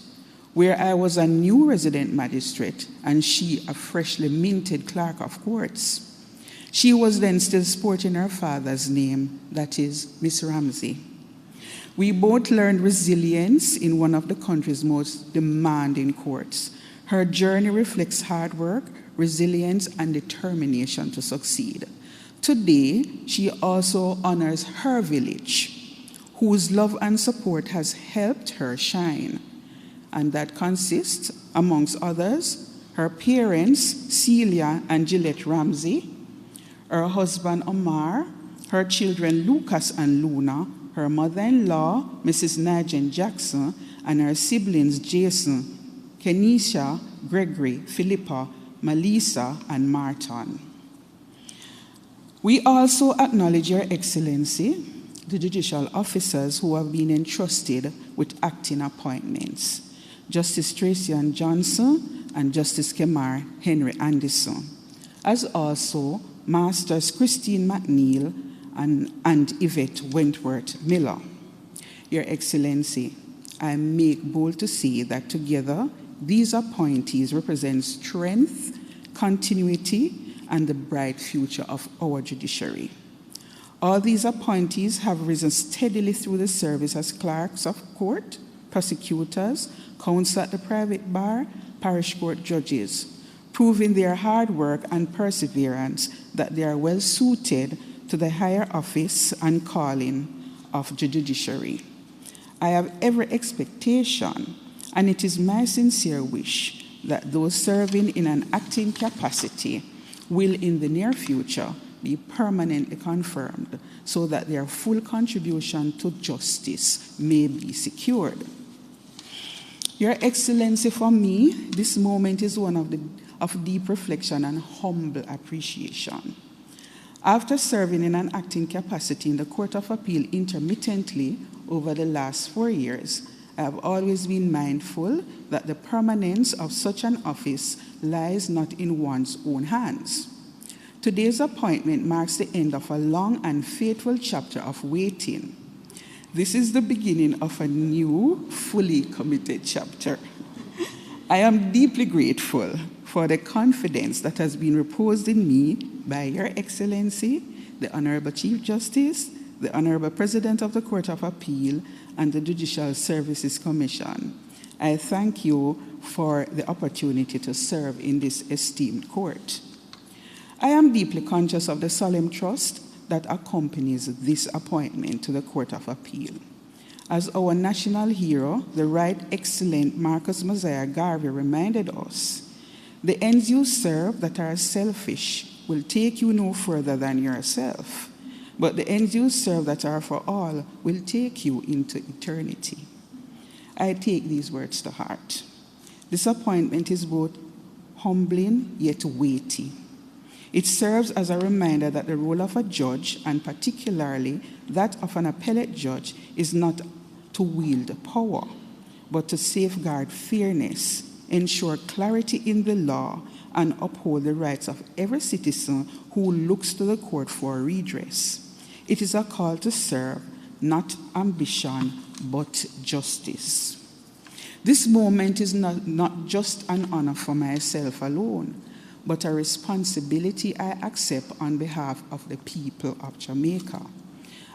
[SPEAKER 5] where I was a new resident magistrate and she a freshly minted clerk of courts. She was then still sporting her father's name, that is, Miss Ramsey. We both learned resilience in one of the country's most demanding courts. Her journey reflects hard work, resilience, and determination to succeed. Today, she also honors her village, whose love and support has helped her shine. And that consists, amongst others, her parents, Celia and Gillette Ramsey, her husband, Omar, her children, Lucas and Luna, her mother-in-law, Mrs. Nigel Jackson, and her siblings, Jason, Kenisha, Gregory, Philippa, Melissa, and Martin. We also acknowledge Your Excellency, the judicial officers who have been entrusted with acting appointments, Justice Tracy Ann Johnson and Justice Kemar Henry Anderson, as also Masters Christine McNeil and Yvette Wentworth Miller. Your Excellency, I make bold to say that together, these appointees represent strength, continuity, and the bright future of our judiciary. All these appointees have risen steadily through the service as clerks of court, prosecutors, counsel at the private bar, parish court judges, proving their hard work and perseverance that they are well suited to the higher office and calling of the judiciary. I have every expectation, and it is my sincere wish, that those serving in an acting capacity will in the near future be permanently confirmed so that their full contribution to justice may be secured. Your Excellency, for me, this moment is one of deep reflection and humble appreciation. After serving in an acting capacity in the Court of Appeal intermittently over the last 4 years, I have always been mindful that the permanence of such an office lies not in one's own hands. Today's appointment marks the end of a long and faithful chapter of waiting. This is the beginning of a new, fully committed chapter. I am deeply grateful for the confidence that has been reposed in me by Your Excellency, the Honorable Chief Justice, the Honorable President of the Court of Appeal, and the Judicial Services Commission. I thank you for the opportunity to serve in this esteemed court. I am deeply conscious of the solemn trust that accompanies this appointment to the Court of Appeal. As our national hero, the Right Excellent Marcus Mosiah Garvey reminded us, the ends you serve that are selfish will take you no further than yourself, but the ends you serve that are for all will take you into eternity. I take these words to heart. This appointment is both humbling yet weighty. It serves as a reminder that the role of a judge, and particularly that of an appellate judge, is not to wield power, but to safeguard fairness, ensure clarity in the law, and uphold the rights of every citizen who looks to the court for redress. It is a call to serve, not ambition, but justice. This moment is not just an honor for myself alone, but a responsibility I accept on behalf of the people of Jamaica,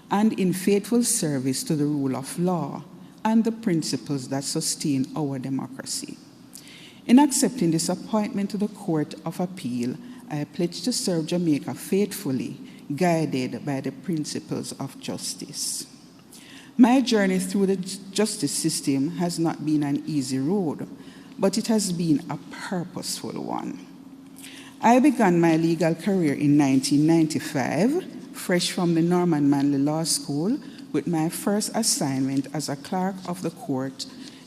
[SPEAKER 5] and in faithful service to the rule of law and the principles that sustain our democracy. In accepting this appointment to the Court of Appeal, I pledge to serve Jamaica faithfully, guided by the principles of justice. My journey through the justice system has not been an easy road, but it has been a purposeful one. I began my legal career in 1995, fresh from the Norman Manley Law School, with my first assignment as a clerk of the court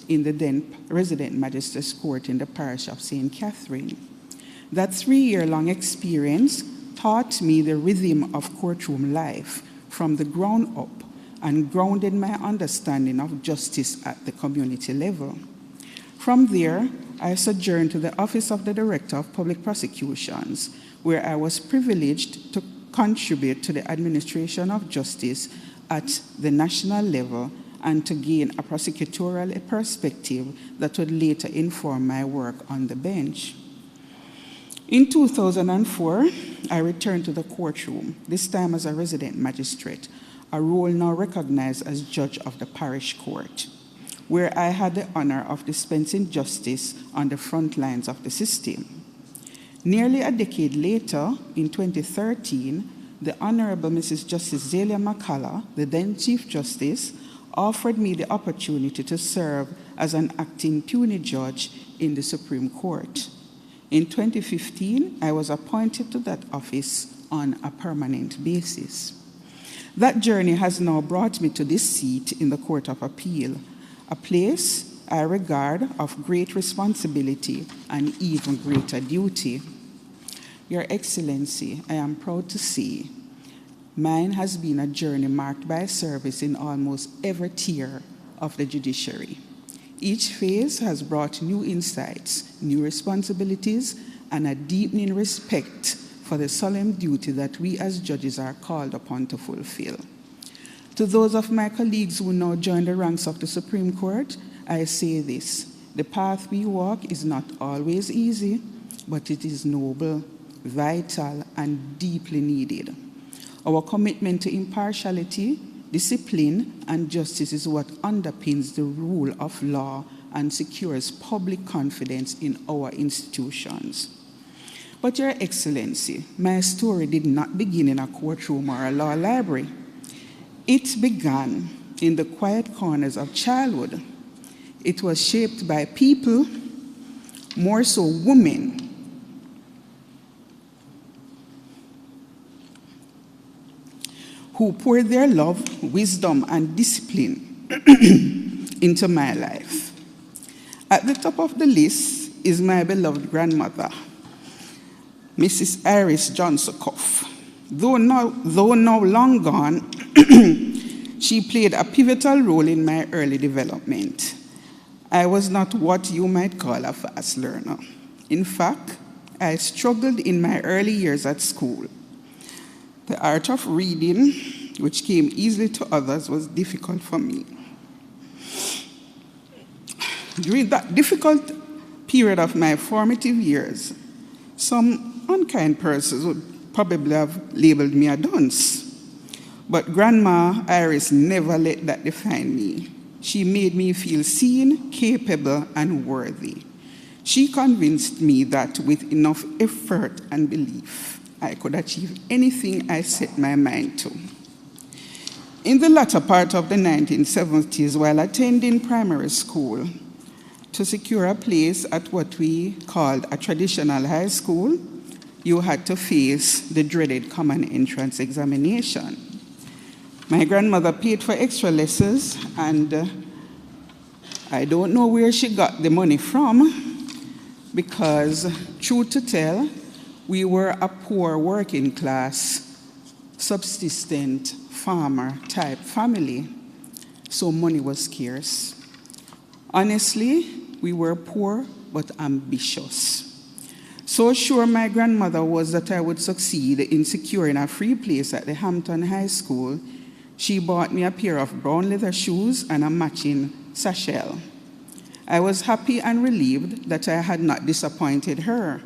[SPEAKER 5] in the then resident magistrates court in the parish of St. Catherine. That 3-year-long experience taught me the rhythm of courtroom life from the ground up and grounded my understanding of justice at the community level. From there, I sojourned to the Office of the Director of Public Prosecutions, where I was privileged to contribute to the administration of justice at the national level and to gain a prosecutorial perspective that would later inform my work on the bench. In 2004, I returned to the courtroom, this time as a resident magistrate, a role now recognized as judge of the parish court, where I had the honor of dispensing justice on the front lines of the system. Nearly a decade later, in 2013, the Honorable Mrs. Justice Zelia McCullough, the then Chief Justice, offered me the opportunity to serve as an acting puisne judge in the Supreme Court. In 2015, I was appointed to that office on a permanent basis. That journey has now brought me to this seat in the Court of Appeal, a place I regard of great responsibility and even greater duty. Your Excellency, I am proud to say, mine has been a journey marked by service in almost every tier of the judiciary. Each phase has brought new insights, new responsibilities, and a deepening respect for the solemn duty that we as judges are called upon to fulfill. To those of my colleagues who now join the ranks of the Supreme Court, I say this: the path we walk is not always easy, but it is noble, vital, and deeply needed. Our commitment to impartiality, discipline, and justice is what underpins the rule of law and secures public confidence in our institutions. But Your Excellency, my story did not begin in a courtroom or a law library. It began in the quiet corners of childhood. It was shaped by people, more so women, who poured their love, wisdom, and discipline into my life. At the top of the list is my beloved grandmother, Mrs. Iris Johnson-Cuff. Though now long gone, she played a pivotal role in my early development. I was not what you might call a fast learner. In fact, I struggled in my early years at school. The art of reading, which came easily to others, was difficult for me. During that difficult period of my formative years, some unkind persons would probably have labeled me a dunce. But Grandma Iris never let that define me. She made me feel seen, capable, and worthy. She convinced me that with enough effort and belief, I could achieve anything I set my mind to. In the latter part of the 1970s, while attending primary school, to secure a place at what we called a traditional high school, you had to face the dreaded common entrance examination. My grandmother paid for extra lessons, and I don't know where she got the money from, because, truth to tell, we were a poor working class, subsistent farmer type family, so money was scarce. Honestly, we were poor but ambitious. So sure my grandmother was that I would succeed in securing a free place at the Hampton High School, she bought me a pair of brown leather shoes and a matching satchel. I was happy and relieved that I had not disappointed her.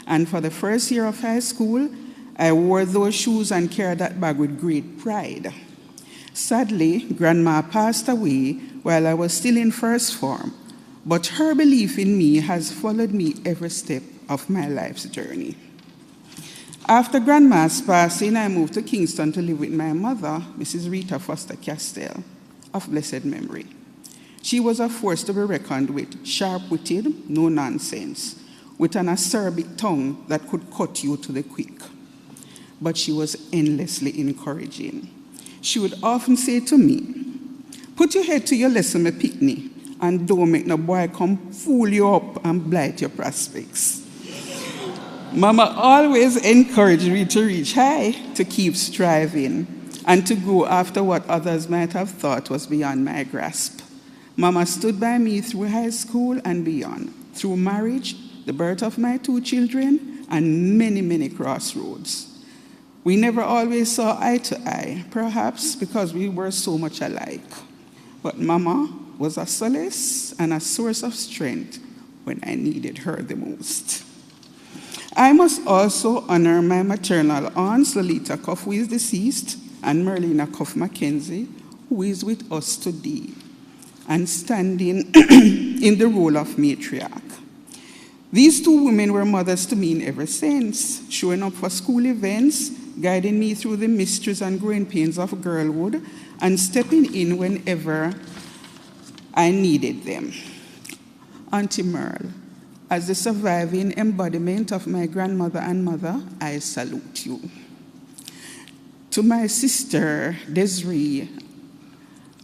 [SPEAKER 5] And for the first year of high school, I wore those shoes and carried that bag with great pride. Sadly, Grandma passed away while I was still in first form, but her belief in me has followed me every step of my life's journey. After Grandma's passing, I moved to Kingston to live with my mother, Mrs. Rita Foster Castell, of blessed memory. She was a force to be reckoned with, sharp-witted, no nonsense, with an acerbic tongue that could cut you to the quick. But she was endlessly encouraging. She would often say to me, "Put your head to your lesson, my pitney, and don't make no boy come fool you up and blight your prospects." Mama always encouraged me to reach high, to keep striving, and to go after what others might have thought was beyond my grasp. Mama stood by me through high school and beyond, through marriage, the birth of my 2 children, and many, many crossroads. We never always saw eye to eye, perhaps because we were so much alike. But Mama was a solace and a source of strength when I needed her the most. I must also honor my maternal aunts, Lolita Cuff, who is deceased, and Merlina Cuff Mackenzie, who is with us today, and standing in the role of matriarch. These 2 women were mothers to me in every sense, showing up for school events, guiding me through the mysteries and growing pains of girlhood, and stepping in whenever I needed them. Auntie Merle, as the surviving embodiment of my grandmother and mother, I salute you. To my sister, Desiree,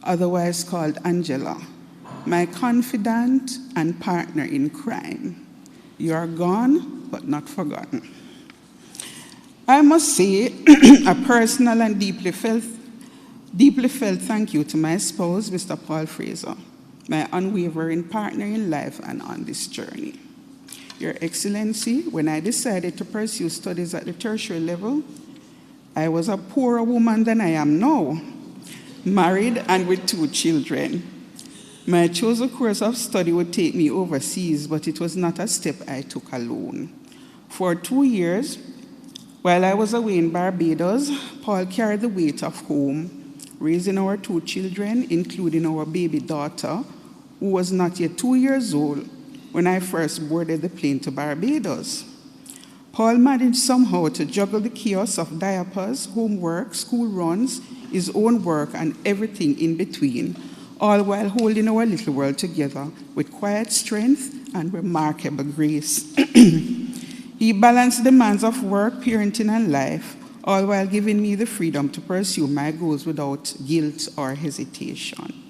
[SPEAKER 5] otherwise called Angela, my confidant and partner in crime, you are gone but not forgotten. I must say a personal and deeply felt thank you to my spouse, Mr. Paul Fraser, my unwavering partner in life and on this journey. Your Excellency, when I decided to pursue studies at the tertiary level, I was a poorer woman than I am now, married and with 2 children. My chosen course of study would take me overseas, but it was not a step I took alone. For 2 years, while I was away in Barbados, Paul carried the weight of home, raising our 2 children, including our baby daughter, who was not yet 2 years old when I first boarded the plane to Barbados. Paul managed somehow to juggle the chaos of diapers, homework, school runs, his own work, and everything in between, all while holding our little world together with quiet strength and remarkable grace. He balanced the demands of work, parenting, and life, all while giving me the freedom to pursue my goals without guilt or hesitation.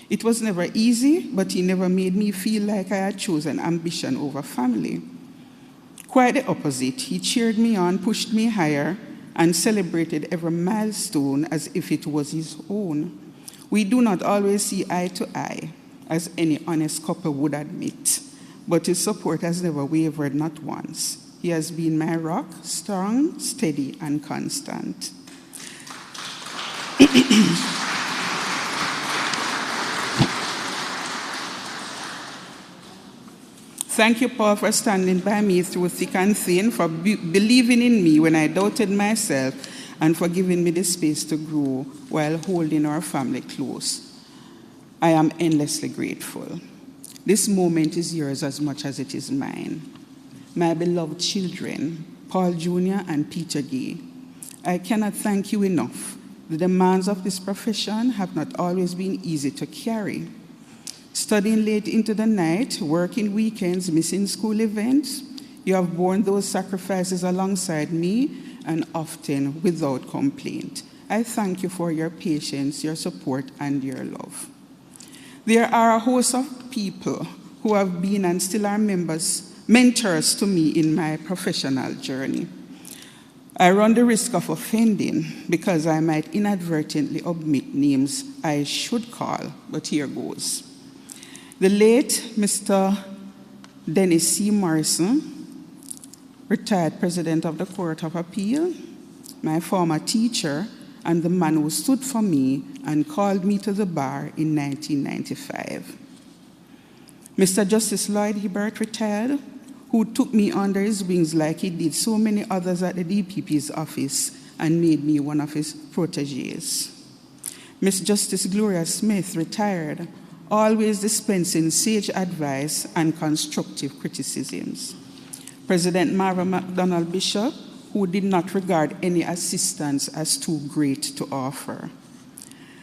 [SPEAKER 5] It was never easy, but he never made me feel like I had chosen ambition over family. Quite the opposite. He cheered me on, pushed me higher, and celebrated every milestone as if it was his own. We do not always see eye to eye, as any honest couple would admit, but his support has never wavered, not once. He has been my rock, strong, steady, and constant. Thank you, Paul, for standing by me through thick and thin, for believing in me when I doubted myself, and for giving me the space to grow while holding our family close. I am endlessly grateful. This moment is yours as much as it is mine. My beloved children, Paul Jr. and Peter Gay, I cannot thank you enough. The demands of this profession have not always been easy to carry. Studying late into the night, working weekends, missing school events, you have borne those sacrifices alongside me and often without complaint. I thank you for your patience, your support, and your love. There are a host of people who have been and still are mentors to me in my professional journey. I run the risk of offending because I might inadvertently omit names I should call, but here goes. The late Mr. Dennis C. Morrison, retired president of the Court of Appeal, my former teacher, and the man who stood for me and called me to the bar in 1995. Mr. Justice Lloyd Hibbert, retired, who took me under his wings like he did so many others at the DPP's office and made me one of his protégés. Miss Justice Gloria Smith, retired, always dispensing sage advice and constructive criticisms. President Marva McDonald Bishop, who did not regard any assistance as too great to offer.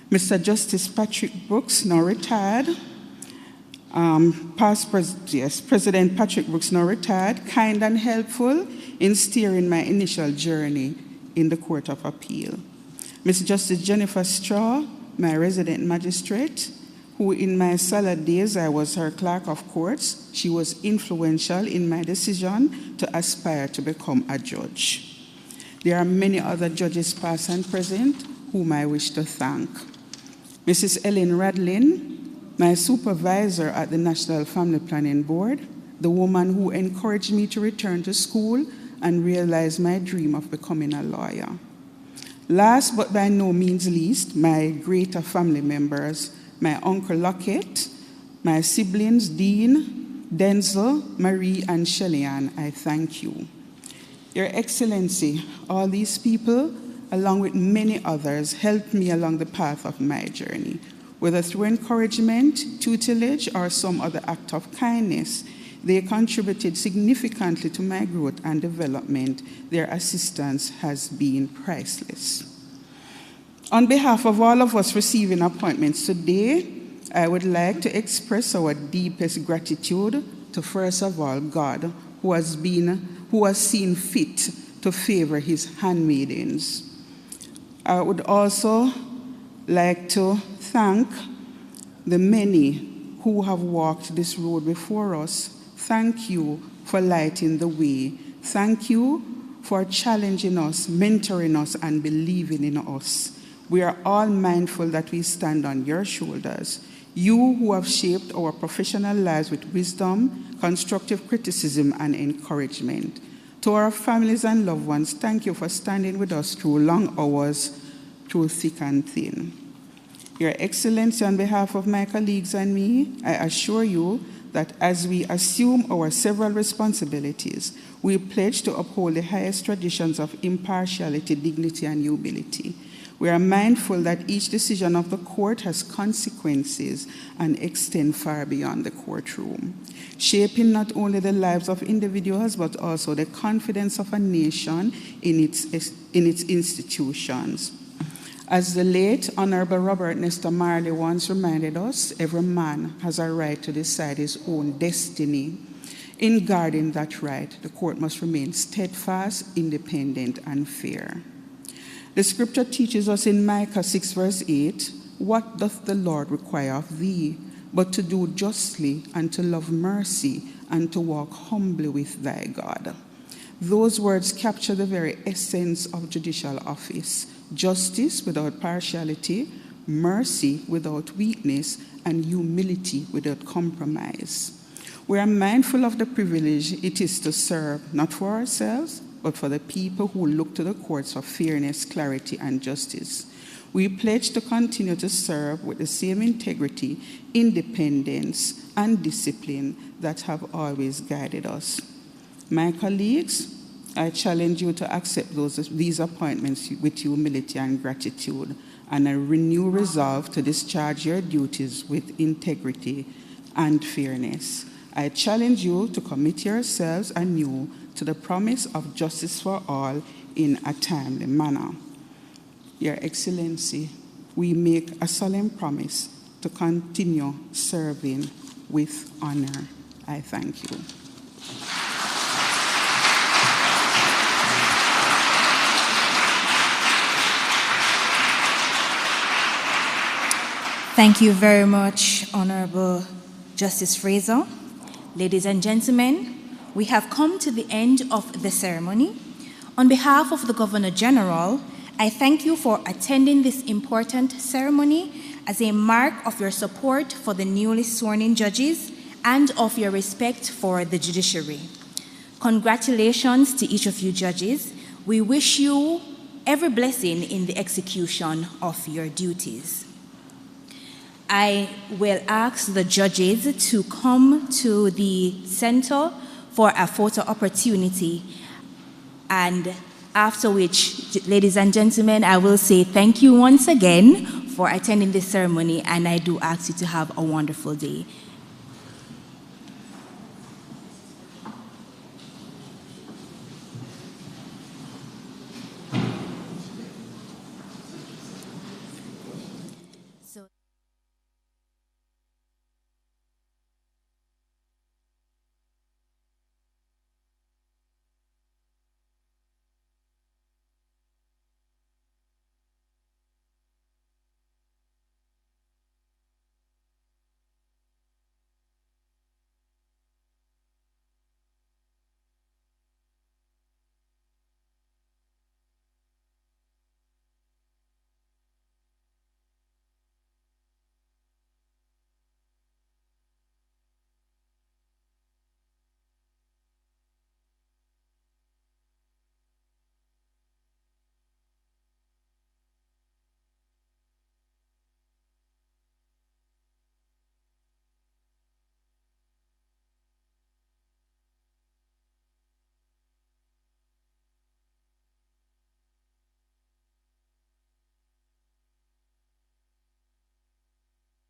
[SPEAKER 5] Mr. Justice Patrick Brooks, now retired, President Patrick Brooks, now retired, kind and helpful in steering my initial journey in the Court of Appeal. Ms. Justice Jennifer Straw, my resident magistrate, who in my salad days I was her clerk of courts. She was influential in my decision to aspire to become a judge. There are many other judges past and present whom I wish to thank. Mrs. Ellen Radlin, my supervisor at the National Family Planning Board, the woman who encouraged me to return to school and realize my dream of becoming a lawyer. Last but by no means least, my greater family members, my Uncle Lockett, my siblings, Dean, Denzel, Marie, and Shelley-Ann, I thank you. Your Excellency, all these people, along with many others, helped me along the path of my journey, whether through encouragement, tutelage, or some other act of kindness. They contributed significantly to my growth and development. Their assistance has been priceless. On behalf of all of us receiving appointments today, I would like to express our deepest gratitude to, first of all, God, who has seen fit to favor his handmaidens. I would also like to thank the many who have walked this road before us. Thank you for lighting the way. Thank you for challenging us, mentoring us, and believing in us. We are all mindful that we stand on your shoulders. You who have shaped our professional lives with wisdom, constructive criticism, and encouragement. To our families and loved ones, thank you for standing with us through long hours, through thick and thin. Your Excellency, on behalf of my colleagues and me, I assure you that as we assume our several responsibilities, we pledge to uphold the highest traditions of impartiality, dignity, and humility. We are mindful that each decision of the court has consequences and extend far beyond the courtroom, shaping not only the lives of individuals but also the confidence of a nation in its institutions. As the late Honorable Robert Nesta Marley once reminded us, every man has a right to decide his own destiny. In guarding that right, the court must remain steadfast, independent, and fair. The scripture teaches us in Micah 6 verse 8, "What doth the Lord require of thee, but to do justly and to love mercy and to walk humbly with thy God?" Those words capture the very essence of judicial office: justice without partiality, mercy without weakness, and humility without compromise. We are mindful of the privilege it is to serve, not for ourselves, but for the people who look to the courts for fairness, clarity, and justice. We pledge to continue to serve with the same integrity, independence, and discipline that have always guided us. My colleagues, I challenge you to accept these appointments with humility and gratitude, and a renewed resolve to discharge your duties with integrity and fairness. I challenge you to commit yourselves anew to the promise of justice for all in a timely manner. Your Excellency, we make a solemn promise to continue serving with honor. I thank you.
[SPEAKER 1] Thank you very much, Honorable Justice Fraser. Ladies and gentlemen, we have come to the end of the ceremony. On behalf of the Governor General, I thank you for attending this important ceremony as a mark of your support for the newly sworn-in judges and of your respect for the judiciary. Congratulations to each of you judges. We wish you every blessing in the execution of your duties. I will ask the judges to come to the center for a photo opportunity, and after which, ladies and gentlemen, I will say thank you once again for attending this ceremony, and I do ask you to have a wonderful day.